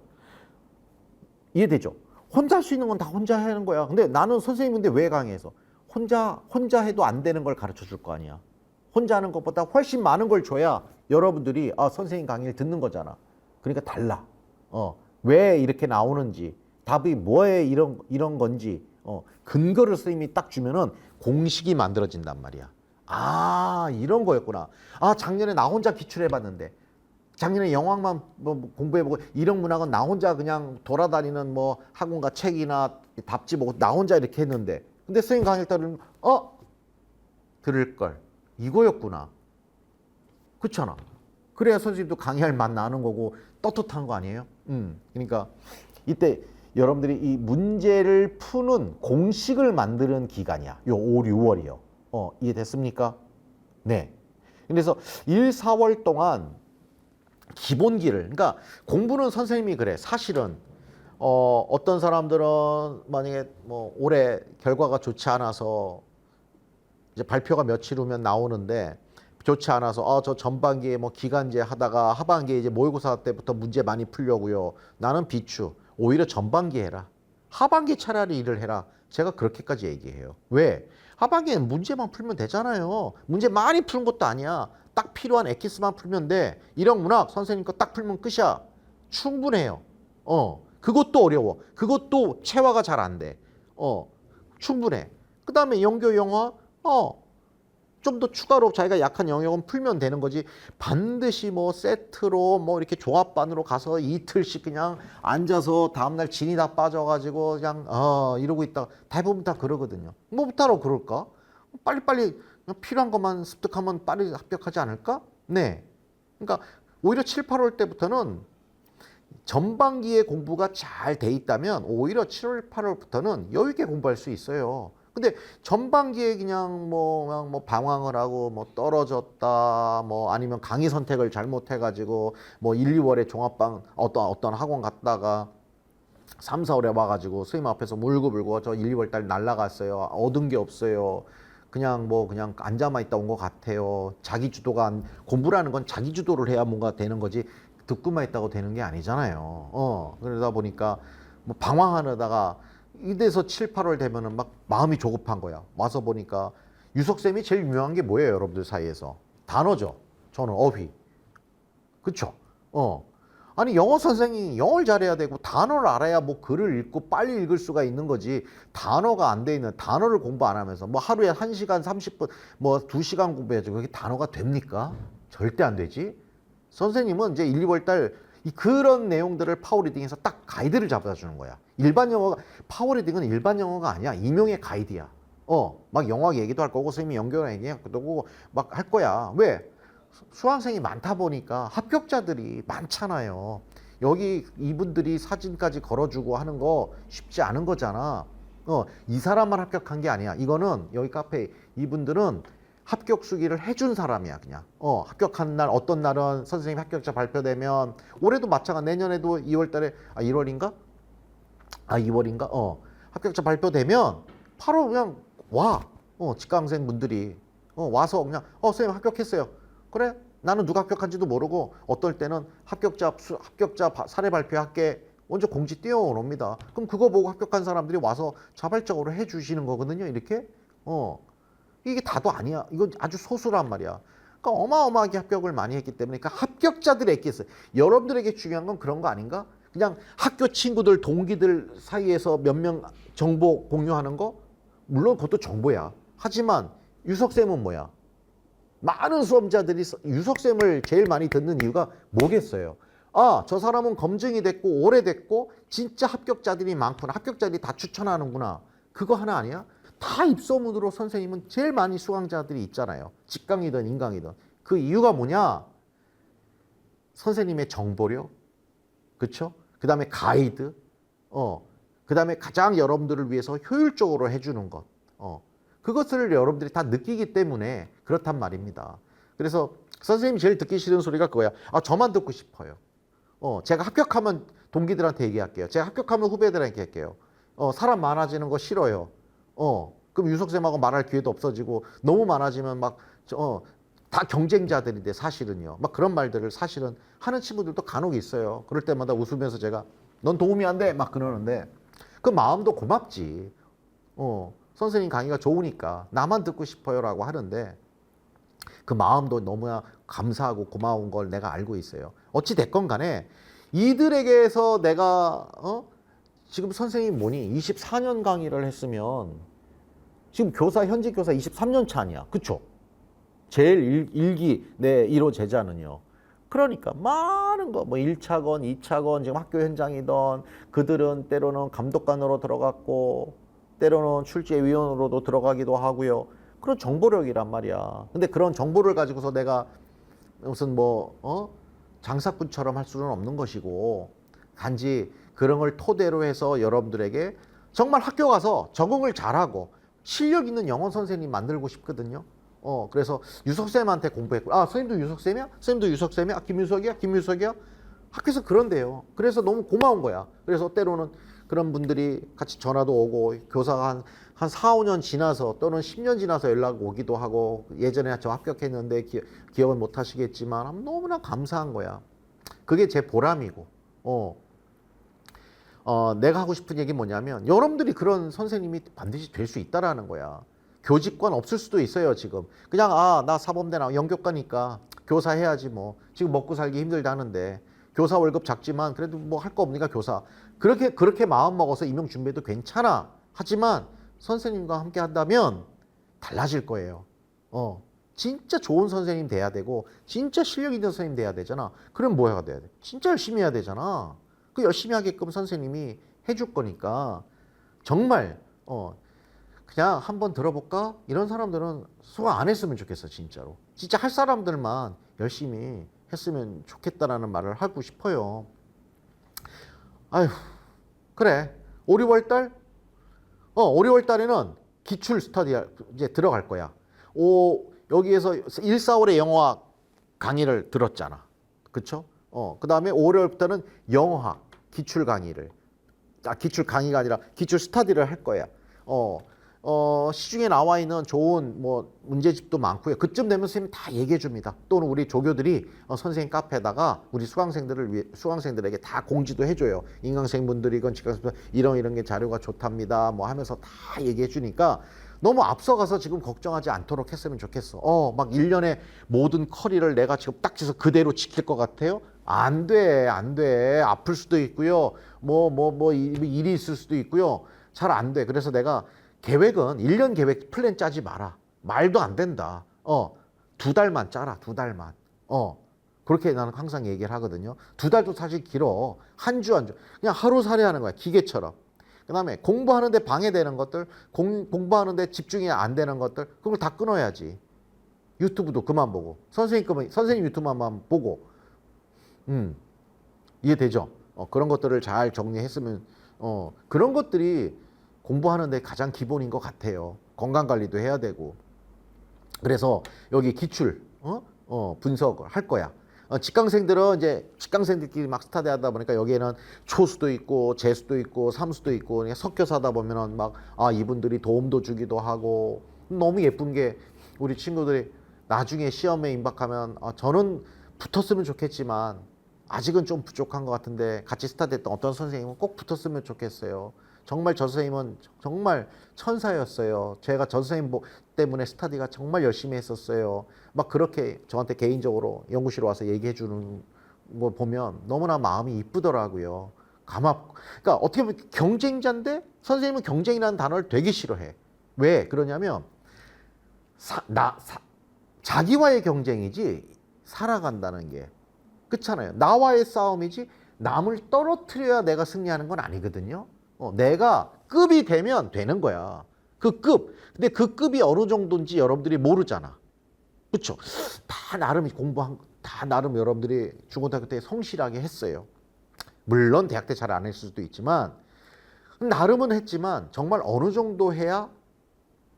이해되죠? 혼자 할 수 있는 건 다 혼자 하는 거야. 근데 나는 선생님인데 왜 강의해서? 혼자 해도 안 되는 걸 가르쳐 줄 거 아니야. 혼자 하는 것보다 훨씬 많은 걸 줘야 여러분들이 선생님 강의를 듣는 거잖아. 그러니까 달라. 왜 이렇게 나오는지, 답이 뭐에 이런 건지, 근거를 선생님이 딱 주면은 공식이 만들어진단 말이야. 이런 거였구나. 작년에 나 혼자 기출해봤는데, 작년에 영화만 뭐 공부해보고 이런 문학은 나 혼자 그냥 돌아다니는 뭐 학원가 책이나 답지 보고 나 혼자 이렇게 했는데, 근데 선생님 강의를 따르면 들을 걸 이거였구나. 그렇잖아. 그래야 선생님도 강의할 맛 나는 거고 떳떳한 거 아니에요? 그러니까 이때 여러분들이 이 문제를 푸는 공식을 만드는 기간이야. 요 5, 6월이요. 이해됐습니까? 네. 그래서 1, 4월 동안 기본기를, 그러니까 공부는 선생님이 그래. 사실은 어떤 사람들은 만약에 뭐 올해 결과가 좋지 않아서 이제 발표가 며칠 후면 나오는데 좋지 않아서 저 전반기에 뭐 기간제 하다가 하반기에 이제 모의고사 때부터 문제 많이 풀려고요. 나는 비추. 오히려 전반기 해라. 하반기 차라리 일을 해라. 제가 그렇게까지 얘기해요. 왜? 하반기에는 문제만 풀면 되잖아요. 문제 많이 푸는 것도 아니야. 딱 필요한 엑기스만 풀면 돼. 일형 문학 선생님 거 딱 풀면 끝이야. 충분해요. 그것도 어려워. 그것도 체화가 잘 안 돼. 충분해. 그 다음에 연교 영화, 좀 더 추가로 자기가 약한 영역은 풀면 되는 거지. 반드시 뭐 세트로 뭐 이렇게 종합반으로 가서 이틀씩 그냥 앉아서 다음날 진이 다 빠져가지고 그냥 이러고 있다가 대부분 다 그러거든요. 뭐 따로 그럴까? 빨리빨리 필요한 것만 습득하면 빨리 합격하지 않을까? 네. 그러니까 오히려 7, 8월 때부터는 전반기에 공부가 잘 돼 있다면 오히려 7월, 8월부터는 여유 있게 공부할 수 있어요. 근데 전반기에 그냥 뭐 방황을 하고 뭐 떨어졌다 뭐 아니면 강의 선택을 잘못해 가지고 뭐 1, 2월에 종합반 어떤 학원 갔다가 3, 4월에 와 가지고 선생님 앞에서 울고불고 저 1, 2월 달 날라갔어요. 얻은 게 없어요. 그냥 앉아만 있다 온 것 같아요. 자기 주도가 공부라는 건 자기 주도를 해야 뭔가 되는 거지 듣고만 있다고 되는 게 아니잖아요. 그러다 보니까 뭐 방황하다가 이래서 7, 8월 되면은 막 마음이 조급한 거야. 와서 보니까 유석쌤이 제일 유명한 게 뭐예요, 여러분들 사이에서? 단어죠. 저는 어휘. 그쵸? 아니 영어 선생이 영어를 잘해야 되고 단어를 알아야 뭐 글을 읽고 빨리 읽을 수가 있는 거지. 단어가 안 돼 있는 단어를 공부 안 하면서 뭐 하루에 1시간 30분 뭐 2시간 공부해야지 그게 단어가 됩니까? 절대 안 되지. 선생님은 이제 1, 2월 달 그런 내용들을 파워리딩에서 딱 가이드를 잡아주는 거야. 일반 영어가 파워리딩은 일반 영어가 아니야. 임용의 가이드야. 막 영어 얘기도 할 거고 선생님이 연결 얘기도 하고 막 할 거야. 왜? 수강생이 많다 보니까 합격자들이 많잖아요. 여기 이분들이 사진까지 걸어주고 하는 거 쉽지 않은 거잖아. 이 사람만 합격한 게 아니야. 이거는 여기 카페 이분들은 합격 수기를 해준 사람이야 그냥. 합격한 날 어떤 날은 선생님 합격자 발표되면 올해도 마찬가지 내년에도 2월 달에 1월인가? 2월인가? 합격자 발표되면 바로 그냥 와. 직강생 분들이 와서 그냥 선생님 합격했어요. 그래? 나는 누가 합격한지도 모르고 어떨 때는 합격자 사례 발표할게 먼저 공지 띄워놓습니다. 그럼 그거 보고 합격한 사람들이 와서 자발적으로 해주시는 거거든요. 이렇게. 이게 다도 아니야. 이건 아주 소수란 말이야. 그러니까 어마어마하게 합격을 많이 했기 때문에 그러니까 합격자들이 있겠어요. 여러분들에게 중요한 건 그런 거 아닌가? 그냥 학교 친구들, 동기들 사이에서 몇 명 정보 공유하는 거? 물론 그것도 정보야. 하지만 유석쌤은 뭐야? 많은 수험자들이 유석쌤을 제일 많이 듣는 이유가 뭐겠어요? 저 사람은 검증이 됐고 오래됐고 진짜 합격자들이 많구나. 합격자들이 다 추천하는구나. 그거 하나 아니야? 다 입소문으로 선생님은 제일 많이 수강자들이 있잖아요. 직강이든 인강이든. 그 이유가 뭐냐? 선생님의 정보력, 그쵸? 그 다음에 가이드, 그 다음에 가장 여러분들을 위해서 효율적으로 해주는 것. 그것을 여러분들이 다 느끼기 때문에 그렇단 말입니다. 그래서 선생님이 제일 듣기 싫은 소리가 그거야. 저만 듣고 싶어요. 제가 합격하면 동기들한테 얘기할게요. 제가 합격하면 후배들한테 얘기할게요. 사람 많아지는 거 싫어요. 그럼 유석쌤하고 말할 기회도 없어지고 너무 많아지면 다 경쟁자들인데 사실은요. 막 그런 말들을 사실은 하는 친구들도 간혹 있어요. 그럴 때마다 웃으면서 제가 넌 도움이 안 돼. 막 그러는데 그 마음도 고맙지. 선생님 강의가 좋으니까 나만 듣고 싶어요라고 하는데 그 마음도 너무나 감사하고 고마운 걸 내가 알고 있어요. 어찌 됐건 간에 이들에게서 내가 지금 선생님 뭐니 24년 강의를 했으면 지금 현직 교사 23년 차 아니야. 그쵸? 제일 일기 내 1호 제자는요. 그러니까 많은 거 뭐 1차건 2차건 지금 학교 현장이든 그들은 때로는 감독관으로 들어갔고 때로는 출제위원으로도 들어가기도 하고요. 그런 정보력이란 말이야. 근데 그런 정보를 가지고서 내가 무슨 장사꾼처럼 할 수는 없는 것이고 단지 그런 걸 토대로 해서 여러분들에게 정말 학교 가서 적응을 잘하고 실력 있는 영어 선생님 만들고 싶거든요. 그래서 유석쌤한테 공부했고 선생님도 유석쌤이야? 선생님도 유석쌤이야? 김유석이야? 김유석이야? 학교에서 그런데요. 그래서 너무 고마운 거야. 그래서 때로는 그런 분들이 같이 전화도 오고 교사가 한 4, 5년 지나서 또는 10년 지나서 연락 오기도 하고 예전에 저 합격했는데 기억은 못 하시겠지만 너무나 감사한 거야. 그게 제 보람이고 내가 하고 싶은 얘기 뭐냐면 여러분들이 그런 선생님이 반드시 될 수 있다라는 거야. 교직권 없을 수도 있어요. 지금 그냥 나 사범대 나 연교과니까 교사 해야지 뭐 지금 먹고 살기 힘들다는데 교사 월급 작지만 그래도 뭐 할 거 없으니까 교사 그렇게 마음 먹어서 임용 준비해도 괜찮아. 하지만 선생님과 함께 한다면 달라질 거예요. 진짜 좋은 선생님 돼야 되고 진짜 실력 있는 선생님 돼야 되잖아. 그럼 뭐 해야 돼? 진짜 열심히 해야 되잖아. 그 열심히 하게끔 선생님이 해줄 거니까 정말 그냥 한번 들어볼까? 이런 사람들은 수강 안 했으면 좋겠어, 진짜로. 진짜 할 사람들만 열심히 했으면 좋겠다라는 말을 하고 싶어요. 아휴, 그래. 5, 6월 달? 5, 6월 달에는 기출 스터디 이제 들어갈 거야. 여기에서 1, 4월에 영어학 강의를 들었잖아. 그쵸? 그 다음에 5, 6월부터는 영어학 기출 강의를, 기출 강의가 아니라 기출 스터디를 할 거야. 시중에 나와 있는 좋은 뭐 문제집도 많고요. 그쯤 되면 선생님이 다 얘기해 줍니다. 또는 우리 조교들이 선생님 카페에다가 우리 수강생들에게 다 공지도 해줘요. 인강생분들이건 직강생분들 이런 게 자료가 좋답니다. 뭐 하면서 다 얘기해 주니까 너무 앞서가서 지금 걱정하지 않도록 했으면 좋겠어. 막 1년에 모든 커리를 내가 지금 딱 지서 그대로 지킬 것 같아요? 안 돼, 안 돼. 아플 수도 있고요. 일이 있을 수도 있고요. 잘 안 돼. 그래서 내가 계획은 1년 계획 플랜 짜지 마라. 말도 안 된다. 2달만 짜라. 2달만. 그렇게 나는 항상 얘기를 하거든요. 2달도 사실 길어. 한 주. 그냥 하루살이 하는 거야. 기계처럼. 그 다음에 공부하는데 방해되는 것들, 공부하는데 집중이 안 되는 것들, 그런 걸 다 끊어야지. 유튜브도 그만 보고, 선생님 유튜브만 보고, 이해되죠? 그런 것들을 잘 정리했으면, 그런 것들이 공부하는데 가장 기본인 것 같아요. 건강관리도 해야 되고. 그래서 여기 기출, 분석을 할 거야. 직강생들은 이제 직강생들끼리 막 스타디 하다 보니까 여기에는 초수도 있고 재수도 있고 삼수도 있고 그냥 섞여서 하다 보면은 막 이분들이 도움도 주기도 하고 너무 예쁜 게 우리 친구들이 나중에 시험에 임박하면 저는 붙었으면 좋겠지만 아직은 좀 부족한 것 같은데 같이 스타디 했던 어떤 선생님은 꼭 붙었으면 좋겠어요. 정말 저 선생님은 정말 천사였어요. 제가 저 선생님 때문에 스타디가 정말 열심히 했었어요. 막 그렇게 저한테 개인적으로 연구실 와서 얘기해 주는 거 보면 너무나 마음이 이쁘더라고요. 그러니까 어떻게 보면 경쟁자인데 선생님은 경쟁이라는 단어를 되게 싫어해. 왜 그러냐면 자기와의 경쟁이지 살아간다는 게 그렇잖아요. 나와의 싸움이지 남을 떨어뜨려야 내가 승리하는 건 아니거든요. 내가 급이 되면 되는 거야. 그 급. 근데 그 급이 어느 정도인지 여러분들이 모르잖아. 그렇죠? 다 나름 여러분들이 중고등학교 때 성실하게 했어요. 물론 대학 때 잘 안 했을 수도 있지만 나름은 했지만 정말 어느 정도 해야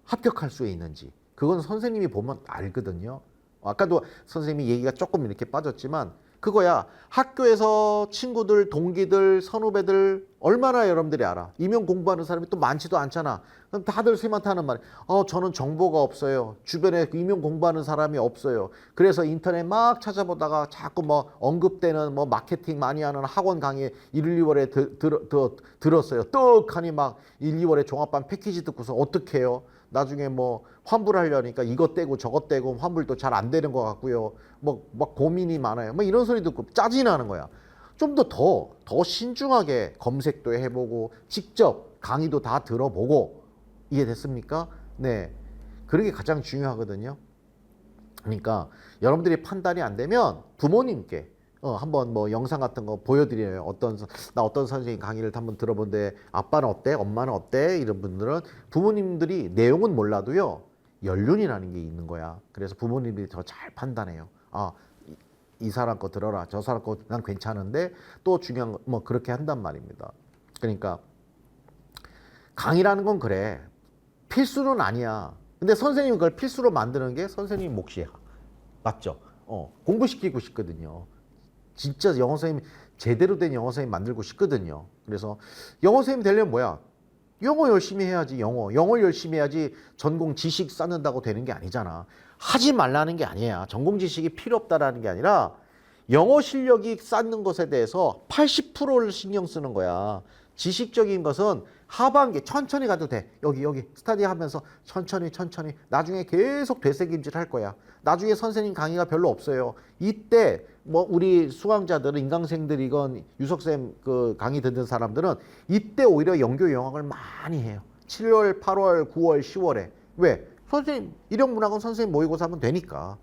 합격할 수 있는지 그건 선생님이 보면 알거든요. 아까도 선생님이 얘기가 조금 이렇게 빠졌지만 그거야. 학교에서 친구들, 동기들, 선후배들 얼마나 여러분들이 알아. 이명 공부하는 사람이 또 많지도 않잖아. 그럼 다들 쌤한테 하는 말이 저는 정보가 없어요. 주변에 이명 공부하는 사람이 없어요. 그래서 인터넷 막 찾아보다가 자꾸 뭐 언급되는 뭐 마케팅 많이 하는 학원 강의 1, 2월에 들었어요. 떡하니 막 1, 2월에 종합반 패키지 듣고서 어떻게 해요? 나중에 뭐 환불을 하려니까 이것 떼고 저것 떼고 환불도 잘 안 되는 것 같고요. 막 고민이 많아요. 뭐 이런 소리 듣고 짜증이 나는 거야. 좀 더 신중하게 검색도 해보고 직접 강의도 다 들어보고 이해됐습니까? 네. 그런 게 가장 중요하거든요. 그러니까 여러분들이 판단이 안 되면 부모님께 한번 뭐 영상 같은 거 보여드려요. 어떤 선생님 강의를 한번 들어본데 아빠는 어때? 엄마는 어때? 이런 분들은 부모님들이 내용은 몰라도요. 연륜이라는 게 있는 거야. 그래서 부모님들이 더 잘 판단해요. 이 사람 거 들어라. 저 사람 거 난 괜찮은데 또 중요한 거 뭐 그렇게 한단 말입니다. 그러니까 강의라는 건 그래. 필수는 아니야. 근데 선생님이 그걸 필수로 만드는 게 선생님 몫이야. 맞죠? 공부시키고 싶거든요. 진짜 영어 선생님 제대로 된 영어 선생님 만들고 싶거든요. 그래서 영어 선생님 되려면 뭐야? 영어 열심히 해야지. 영어 열심히 해야지 전공 지식 쌓는다고 되는 게 아니잖아. 하지 말라는 게 아니야. 전공 지식이 필요 없다라는 게 아니라 영어 실력이 쌓는 것에 대해서 80%를 신경 쓰는 거야. 지식적인 것은 하반기 천천히 가도 돼. 여기 스터디 하면서 천천히 나중에 계속 되새김질 할 거야. 나중에 선생님 강의가 별로 없어요. 이때 뭐 우리 수강자들은 인강생들이건 유석쌤 그 강의 듣는 사람들은 이때 오히려 연교 영역을 많이 해요. 7월, 8월, 9월, 10월에. 왜? 선생님 일용문학은 선생님 모의고사 하면 되니까.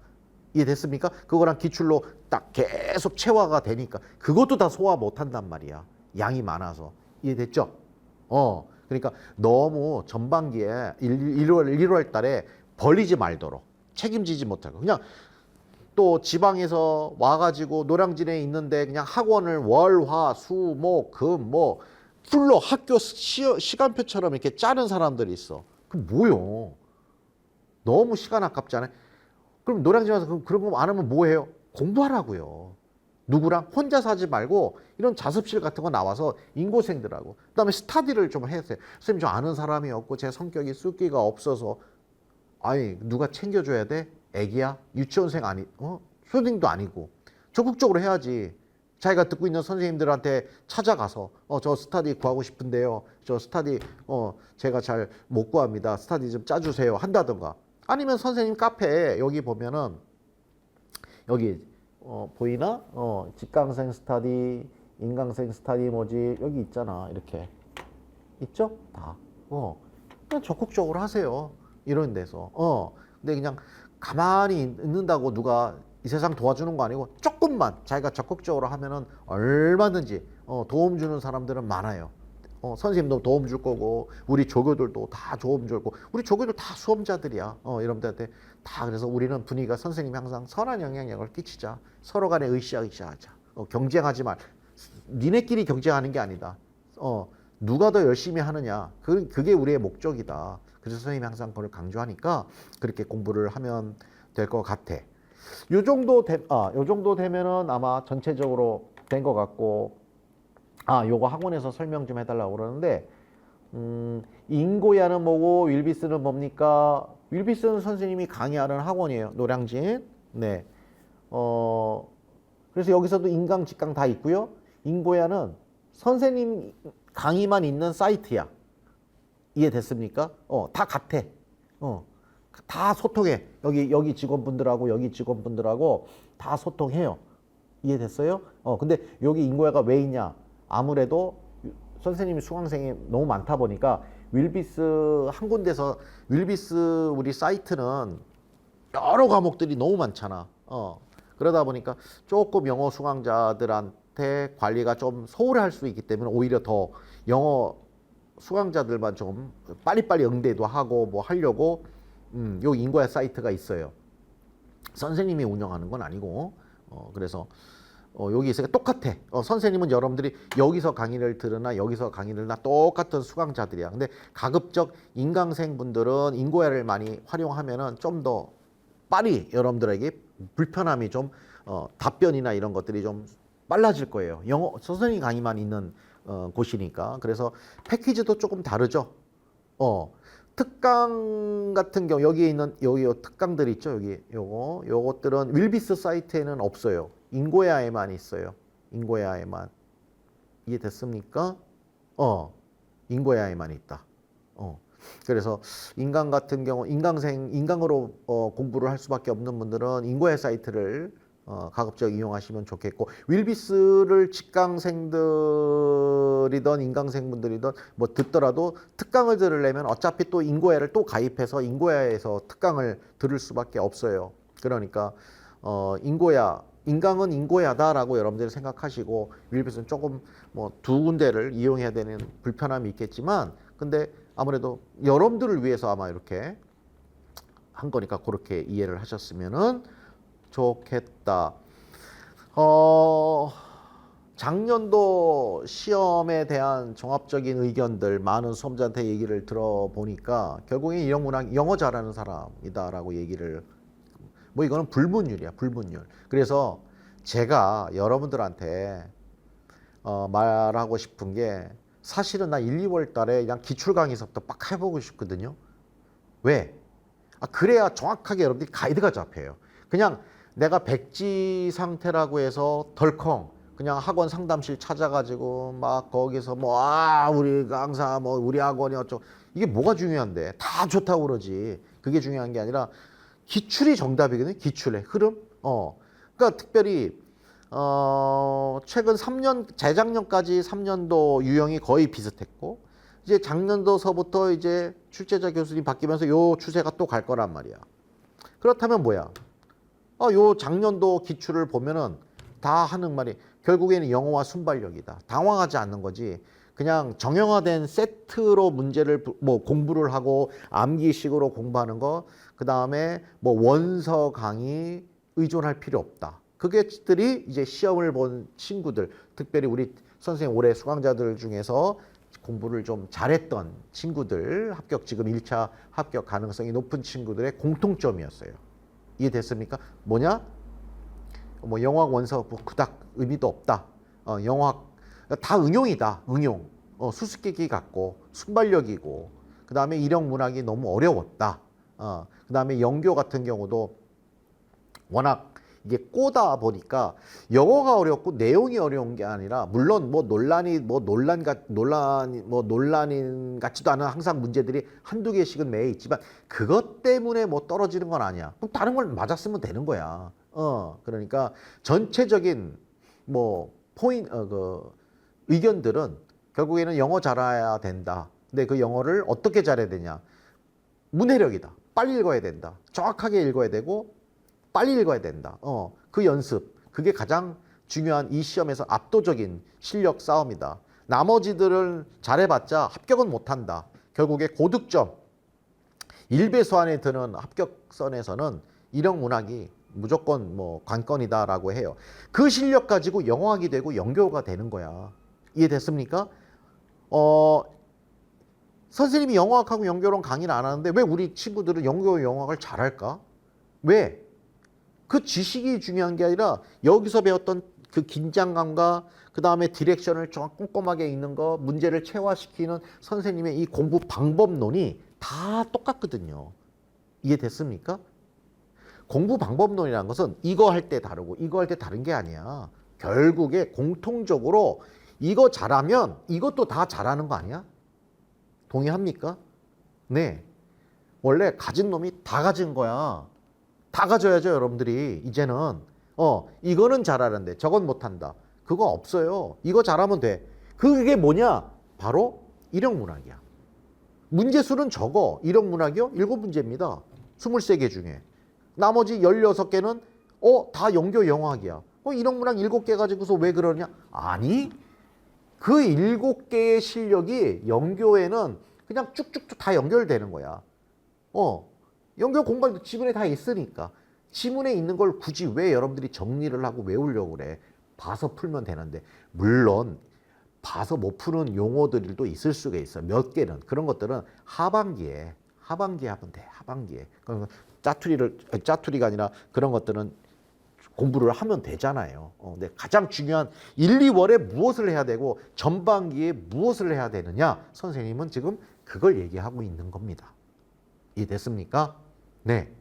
이해됐습니까? 그거랑 기출로 딱 계속 체화가 되니까 그것도 다 소화 못 한단 말이야. 양이 많아서. 이해됐죠? 그러니까 너무 전반기에 1월 달에 벌리지 말도록 책임지지 못하고 그냥 또 지방에서 와가지고 노량진에 있는데 그냥 학원을 월, 화, 수, 목, 금, 뭐 풀로 학교 시간표처럼 이렇게 짜는 사람들이 있어. 그 뭐요? 너무 시간 아깝지 않아요? 그럼 노량진 와서 그런 거 안 하면 뭐 해요? 공부하라고요. 누구랑? 혼자서 하지 말고 이런 자습실 같은 거 나와서 인고생들하고 그다음에 스터디를 좀 해야 돼요. 선생님 저 아는 사람이 없고 제 성격이 쑥기가 없어서 아니 누가 챙겨줘야 돼? 애기야? 유치원생 아니 초딩도 아니고 적극적으로 해야지. 자기가 듣고 있는 선생님들한테 찾아가서 저 스터디 구하고 싶은데요. 저 스터디 제가 잘 못 구합니다. 스터디 좀 짜주세요. 한다든가. 아니면 선생님 카페에 여기 보면은 여기 보이나? 직강생 스터디, 인강생 스터디 모집 여기 있잖아. 이렇게 있죠? 다. 그냥 적극적으로 하세요. 이런 데서. 근데 그냥 가만히 있는다고 누가 이 세상 도와주는 거 아니고 조금만 자기가 적극적으로 하면은 얼마든지 도움 주는 사람들은 많아요. 선생님도 도움 줄 거고 우리 조교들도 다 도움 줄 거고 우리 조교들 다 수험자들이야. 여러분들한테 다 그래서 우리는 분위기가 선생님이 항상 선한 영향력을 끼치자. 서로 간에 으쌰으쌰하자. 경쟁하지 말. 니네끼리 경쟁하는 게 아니다. 누가 더 열심히 하느냐. 그게 우리의 목적이다. 그래서 선생님이 항상 그걸 강조하니까 그렇게 공부를 하면 될 것 같아. 요 정도 되면은 아마 전체적으로 된 것 같고, 요거 학원에서 설명 좀 해달라고 그러는데, 인고야는 뭐고, 윌비스는 뭡니까? 윌비스는 선생님이 강의하는 학원이에요. 노량진. 네. 그래서 여기서도 인강, 직강 다 있고요. 인고야는 선생님 강의만 있는 사이트야. 이해됐습니까? 다 같아. 다 소통해. 여기 직원분들하고 여기 직원분들하고 다 소통해요. 이해됐어요? 근데 여기 인고야가 왜 있냐? 아무래도 선생님이 수강생이 너무 많다 보니까 윌비스 한 군데서 윌비스 우리 사이트는 여러 과목들이 너무 많잖아. 그러다 보니까 조금 영어 수강자들한테 관리가 좀 소홀할 수 있기 때문에 오히려 더 영어 수강자들만 좀 빨리빨리 응대도 하고 뭐 하려고 요 인고야 사이트가 있어요. 선생님이 운영하는 건 아니고 그래서 여기 있으니까 똑같아. 선생님은 여러분들이 여기서 강의를 들으나 여기서 강의를 들으나 똑같은 수강자들이야. 근데 가급적 인강생 분들은 인고야를 많이 활용하면은 좀 더 빨리 여러분들에게 불편함이 좀 답변이나 이런 것들이 좀 빨라질 거예요. 영어 선생님 강의만 있는 곳이니까. 그래서 패키지도 조금 다르죠. 특강 같은 경우 여기에 있는 여기 특강들 있죠. 여기 요것들은 윌비스 사이트에는 없어요. 인고야에만 있어요. 인고야에만. 이해됐습니까? 인고야에만 있다. 그래서 인강 같은 경우 인강으로 공부를 할 수밖에 없는 분들은 인고야 사이트를 가급적 이용하시면 좋겠고 윌비스를 직강생들이든 인강생분들이든 뭐 듣더라도 특강을 들으려면 어차피 또 인고야를 또 가입해서 인고야에서 특강을 들을 수밖에 없어요. 그러니까 인강은 인고야다라고 여러분들이 생각하시고 윌비스는 조금 뭐 두 군데를 이용해야 되는 불편함이 있겠지만 근데 아무래도 여러분들을 위해서 아마 이렇게 한 거니까 그렇게 이해를 하셨으면은 좋겠다. 작년도 시험에 대한 종합적인 의견들 많은 수험자한테 얘기를 들어보니까 결국에 인문학 영어 잘하는 사람이다라고 얘기를 뭐 이거는 불문율이야 불문율. 그래서 제가 여러분들한테 말하고 싶은 게 사실은 나 1, 2월 달에 그냥 기출 강의서부터 빡 해보고 싶거든요. 왜? 그래야 정확하게 여러분들이 가이드가 잡혀요. 그냥 내가 백지 상태라고 해서 덜컹 그냥 학원 상담실 찾아가지고 막 거기서 뭐 우리 강사 뭐 우리 학원이 어쩌고 이게 뭐가 중요한데 다 좋다고 그러지. 그게 중요한 게 아니라 기출이 정답이거든요. 기출의 흐름. 그러니까 특별히 최근 3년 재작년까지 3년도 유형이 거의 비슷했고 이제 작년도서부터 이제 출제자 교수님 바뀌면서 요 추세가 또 갈 거란 말이야. 그렇다면 뭐야? 요 작년도 기출을 보면은 다 하는 말이 결국에는 영어와 순발력이다. 당황하지 않는 거지. 그냥 정형화된 세트로 문제를 뭐 공부를 하고 암기식으로 공부하는 거, 그 다음에 뭐 원서 강의 의존할 필요 없다. 그게들이 이제 시험을 본 친구들, 특별히 우리 선생님 올해 수강자들 중에서 공부를 좀 잘했던 친구들, 합격 지금 1차 합격 가능성이 높은 친구들의 공통점이었어요. 이해됐습니까? 뭐냐? 뭐 영어학 원서 뭐 그닥 의미도 없다. 영어학 다 응용이다. 응용. 수수께끼 같고 순발력이고, 그 다음에 일형 문학이 너무 어려웠다. 그 다음에 영교 같은 경우도 워낙 이게 꼬다 보니까 영어가 어렵고 내용이 어려운 게 아니라, 물론 뭐 논란인 같지도 않은 항상 문제들이 한두 개씩은 매 있지만 그것 때문에 뭐 떨어지는 건 아니야. 그럼 다른 걸 맞았으면 되는 거야. 그러니까 전체적인 뭐 의견들은 결국에는 영어 잘해야 된다. 근데 그 영어를 어떻게 잘해야 되냐? 문해력이다. 빨리 읽어야 된다. 정확하게 읽어야 되고 빨리 읽어야 된다. 그 연습, 그게 가장 중요한 이 시험에서 압도적인 실력 싸움이다. 나머지들을 잘해봤자 합격은 못한다. 결국에 고득점 1배수 안에 드는 합격선에서는 일형 문학이 무조건 뭐 관건이다라고 해요. 그 실력 가지고 영어학이 되고 영교가 되는 거야. 이해됐습니까? 선생님이 영어학하고 영교론 강의를 안 하는데 왜 우리 친구들은 영교 영어학을 잘할까? 왜? 그 지식이 중요한 게 아니라 여기서 배웠던 그 긴장감과 그 다음에 디렉션을 좀 꼼꼼하게 읽는 거, 문제를 체화시키는 선생님의 이 공부 방법론이 다 똑같거든요. 이해됐습니까? 공부 방법론이라는 것은 이거 할 때 다르고 이거 할 때 다른 게 아니야. 결국에 공통적으로 이거 잘하면 이것도 다 잘하는 거 아니야? 동의합니까? 네. 원래 가진 놈이 다 가진 거야. 다 가져야죠, 여러분들이. 이제는 이거는 잘하는데 저건 못한다. 그거 없어요. 이거 잘하면 돼. 그게 뭐냐? 바로 일형문학이야. 문제수는 적어. 일형문학이요? 7문제입니다. 23개 중에. 나머지 16개는 다 영교 영어학이야. 일형문학 7개 가지고서 왜 그러냐? 아니, 그 7개의 실력이 영교에는 그냥 쭉쭉쭉 다 연결되는 거야. 영교 공부도 지문에 다 있으니까. 지문에 있는 걸 굳이 왜 여러분들이 정리를 하고 외우려고 그래? 봐서 풀면 되는데. 물론 봐서 못 푸는 용어들도 있을 수가 있어. 몇 개는. 그런 것들은 하반기에 하면 돼. 하반기에. 짜투리가 아니라 그런 것들은 공부를 하면 되잖아요. 근데 가장 중요한 1, 2월에 무엇을 해야 되고 전반기에 무엇을 해야 되느냐? 선생님은 지금 그걸 얘기하고 있는 겁니다. 이해됐습니까? 네.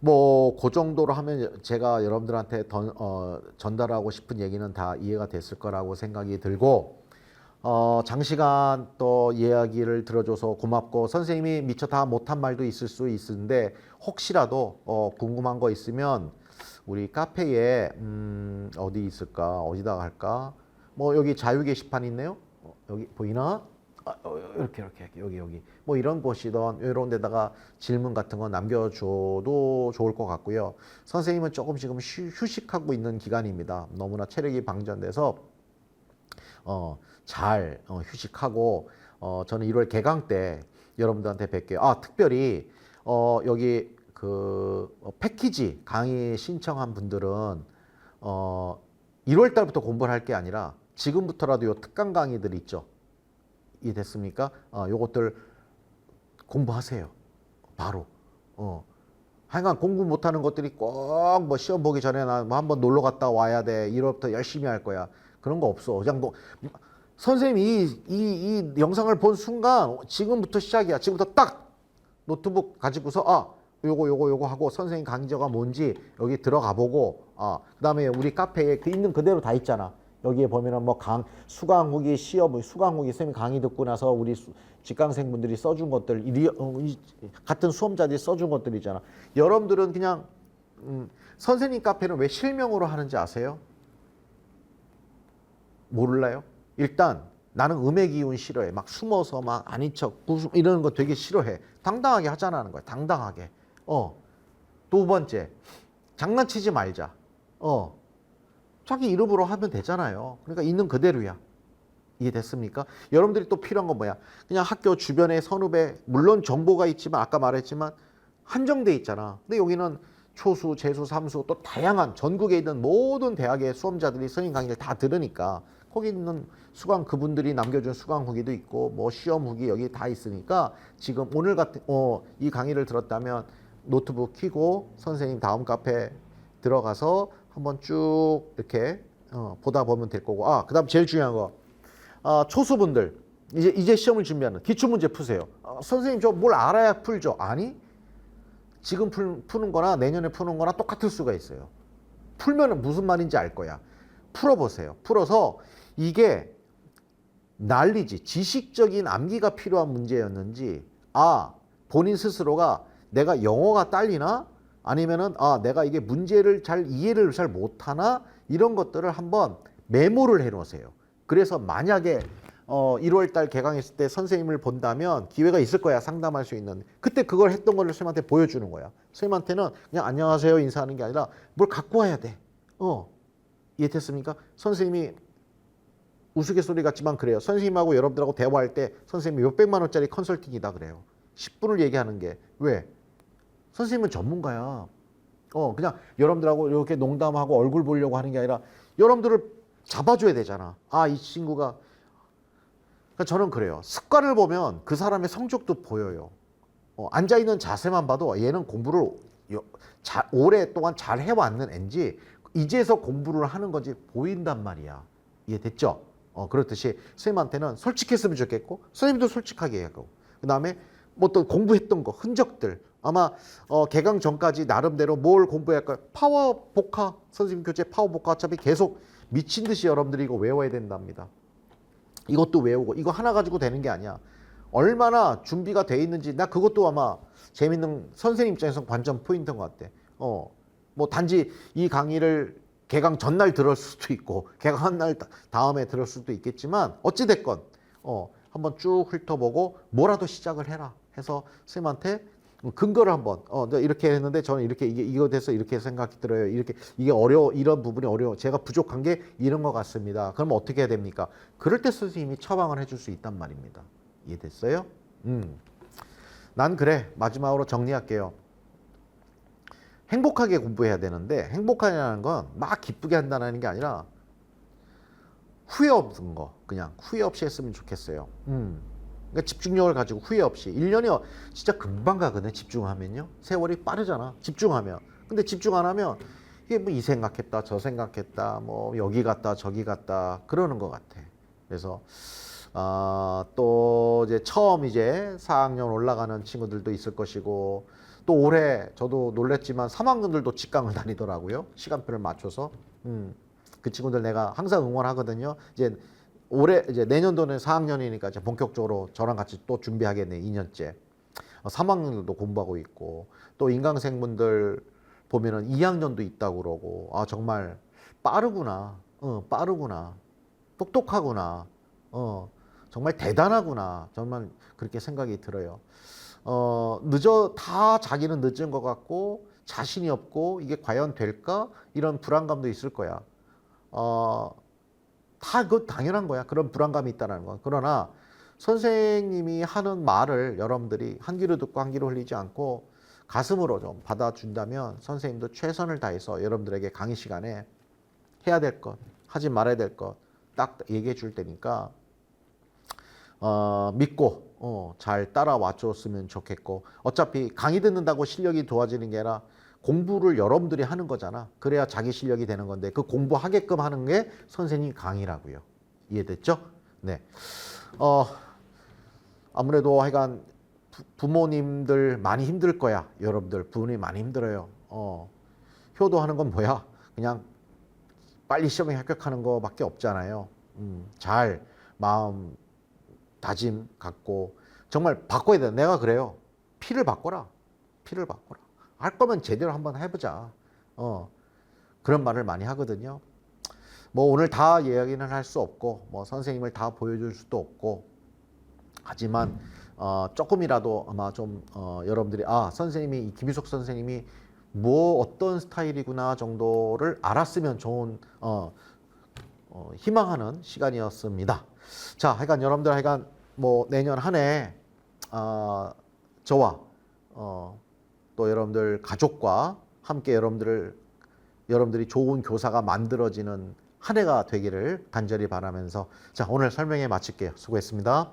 뭐 그 정도로 하면 제가 여러분들한테 전달하고 싶은 얘기는 다 이해가 됐을 거라고 생각이 들고, 장시간 또 이야기를 들어줘서 고맙고, 선생님이 미처 다 못한 말도 있을 수 있는데 혹시라도 궁금한 거 있으면 우리 카페에 어디 있을까? 어디다가 할까? 뭐 여기 자유 게시판 있네요. 여기 보이나? 이렇게 여기 뭐 이런 곳이던 이런 데다가 질문 같은 거 남겨줘도 좋을 것 같고요. 선생님은 조금 지금 휴식하고 있는 기간입니다. 너무나 체력이 방전돼서 잘 휴식하고, 저는 1월 개강 때 여러분들한테 뵐게요. 특별히 여기 그 패키지 강의 신청한 분들은 1월 달부터 공부를 할 게 아니라 지금부터라도 요 특강 강의들 있죠. 이해됐습니까? 요것들 공부하세요. 바로. 하여간 공부 못하는 것들이 꼭 뭐 시험 보기 전에 나 뭐 한번 놀러 갔다 와야 돼. 1월부터 열심히 할 거야. 그런 거 없어. 그냥 뭐 선생님이 이 영상을 본 순간 지금부터 시작이야. 지금부터 딱 노트북 가지고서 요거 하고 선생님 강의자가 뭔지 여기 들어가 보고, 그다음에 우리 카페에 그 있는 그대로 다 있잖아. 여기에 보면은 뭐 수강 후기 시험, 수강 후기 선생님 강의 듣고 나서 우리 직강생분들이 써준 것들, 같은 수험자들이 써준 것들이잖아. 여러분들은 그냥 선생님 카페는 왜 실명으로 하는지 아세요? 몰라요? 일단 나는 음의 기운 싫어해. 막 숨어서 막 아닌 척 이러는 거 되게 싫어해. 당당하게 하자는 거야. 당당하게. 두 번째, 장난치지 말자. 자기 이름으로 하면 되잖아요. 그러니까 있는 그대로야. 이해됐습니까? 여러분들이 또 필요한 건 뭐야? 그냥 학교 주변에 선후배, 물론 정보가 있지만 아까 말했지만 한정돼 있잖아. 근데 여기는 초수, 재수, 삼수 또 다양한 전국에 있는 모든 대학의 수험자들이 선생님 강의를 다 들으니까 거기 있는 수강 그분들이 남겨준 수강 후기도 있고 뭐 시험 후기 여기 다 있으니까 지금 오늘 같은 이 강의를 들었다면 노트북 켜고 선생님 다음 카페 들어가서 한번 쭉 이렇게 보다 보면 될 거고 그다음 제일 중요한 거 초수분들 이제 시험을 준비하는 기출문제 푸세요. 선생님 저 뭘 알아야 풀죠? 아니 지금 푸는 거나 내년에 푸는 거나 똑같을 수가 있어요. 풀면은 무슨 말인지 알 거야. 풀어보세요. 풀어서 이게 난리지 지식적인 암기가 필요한 문제였는지 본인 스스로가 내가 영어가 딸리나 아니면은 내가 이게 문제를 이해를 잘 못하나 이런 것들을 한번 메모를 해 놓으세요. 그래서 만약에 1월 달 개강했을 때 선생님을 본다면 기회가 있을 거야. 상담할 수 있는. 그때 그걸 했던 거를 선생님한테 보여주는 거야. 선생님한테는 그냥 안녕하세요 인사하는 게 아니라 뭘 갖고 와야 돼. 이해됐습니까? 선생님이 우스갯소리 같지만 그래요. 선생님하고 여러분들하고 대화할 때 선생님이 몇백만 원짜리 컨설팅이다 그래요. 10분을 얘기하는 게 왜? 선생님은 전문가야. 그냥 여러분들하고 이렇게 농담하고 얼굴 보려고 하는 게 아니라 여러분들을 잡아줘야 되잖아. 이 친구가. 그러니까 저는 그래요. 습관을 보면 그 사람의 성적도 보여요. 앉아있는 자세만 봐도 얘는 공부를 오랫동안 잘 해왔는 앤지 이제서 공부를 하는 건지 보인단 말이야. 이해됐죠? 그렇듯이 선생님한테는 솔직했으면 좋겠고 선생님도 솔직하게 하고 그 다음에 뭐 또 공부했던 거 흔적들 아마 개강 전까지 나름대로 뭘 공부할까요? 파워 복화 선생님 교재 파워 복화 어차피 계속 미친 듯이 여러분들이 이거 외워야 된답니다. 이것도 외우고 이거 하나 가지고 되는 게 아니야. 얼마나 준비가 돼 있는지 나 그것도 아마 재밌는 선생님 입장에서 관전 포인트인 것 같아. 뭐 단지 이 강의를 개강 전날 들을 수도 있고 개강한 날 다음에 들을 수도 있겠지만 어찌됐건 한번 쭉 훑어보고 뭐라도 시작을 해라 해서 선생님한테 근거를 한번 이렇게 했는데 저는 이렇게 이거 돼서 이렇게 생각이 들어요. 이렇게 이게 어려워 이런 부분이 어려워 제가 부족한 게 이런 것 같습니다. 그럼 어떻게 해야 됩니까? 그럴 때 선생님이 처방을 해줄 수 있단 말입니다. 이해됐어요? 난 그래 마지막으로 정리할게요. 행복하게 공부해야 되는데 행복하냐는 건 막 기쁘게 한다는 게 아니라 후회 없는 거 그냥 후회 없이 했으면 좋겠어요. 그러니까 집중력을 가지고 후회 없이 1년이 진짜 금방 가거든. 집중하면요 세월이 빠르잖아 집중하면. 근데 집중 안 하면 이게 뭐 이 생각했다 저 생각했다 뭐 여기 갔다 저기 갔다 그러는 것 같아. 그래서 또 이제 처음 이제 4학년 올라가는 친구들도 있을 것이고 또 올해 저도 놀랬지만 3학년들도 직강을 다니더라고요. 시간표를 맞춰서. 그 친구들 내가 항상 응원하거든요. 이제 올해 이제 내년도는 4학년이니까 이제 본격적으로 저랑 같이 또 준비하겠네. 2년째. 3학년들도 공부하고 있고 또 인강생분들 보면은 2학년도 있다고 그러고 정말 빠르구나. 빠르구나. 똑똑하구나. 정말 대단하구나. 정말 그렇게 생각이 들어요. 다 자기는 늦은 것 같고 자신이 없고 이게 과연 될까? 이런 불안감도 있을 거야. 다 그거 당연한 거야. 그런 불안감이 있다는 건. 그러나 선생님이 하는 말을 여러분들이 한 귀로 듣고 한 귀로 흘리지 않고 가슴으로 좀 받아준다면 선생님도 최선을 다해서 여러분들에게 강의 시간에 해야 될 것, 하지 말아야 될 것 딱 얘기해 줄 테니까 믿고 잘 따라와 줬으면 좋겠고 어차피 강의 듣는다고 실력이 좋아지는 게 아니라 공부를 여러분들이 하는 거잖아. 그래야 자기 실력이 되는 건데 그 공부하게끔 하는 게 선생님 강의라고요. 이해됐죠? 네. 아무래도 하여간 부모님들 많이 힘들 거야. 여러분들 부모님 많이 힘들어요. 효도하는 건 뭐야? 그냥 빨리 시험에 합격하는 거밖에 없잖아요. 잘 마음 다짐 갖고 정말 바꿔야 돼. 내가 그래요. 피를 바꿔라. 피를 바꿔라. 할 거면 제대로 한번 해보자. 그런 말을 많이 하거든요. 뭐 오늘 다 이야기는 할 수 없고 뭐 선생님을 다 보여줄 수도 없고 하지만 조금이라도 아마 좀 여러분들이 선생님이 김희석 선생님이 뭐 어떤 스타일이구나 정도를 알았으면 좋은 희망하는 시간이었습니다. 자, 하여간 여러분들 하여간 뭐 내년 한 해 저와 또 여러분들 가족과 함께 여러분들이 좋은 교사가 만들어지는 한 해가 되기를 간절히 바라면서 자, 오늘 설명회 마칠게요. 수고했습니다.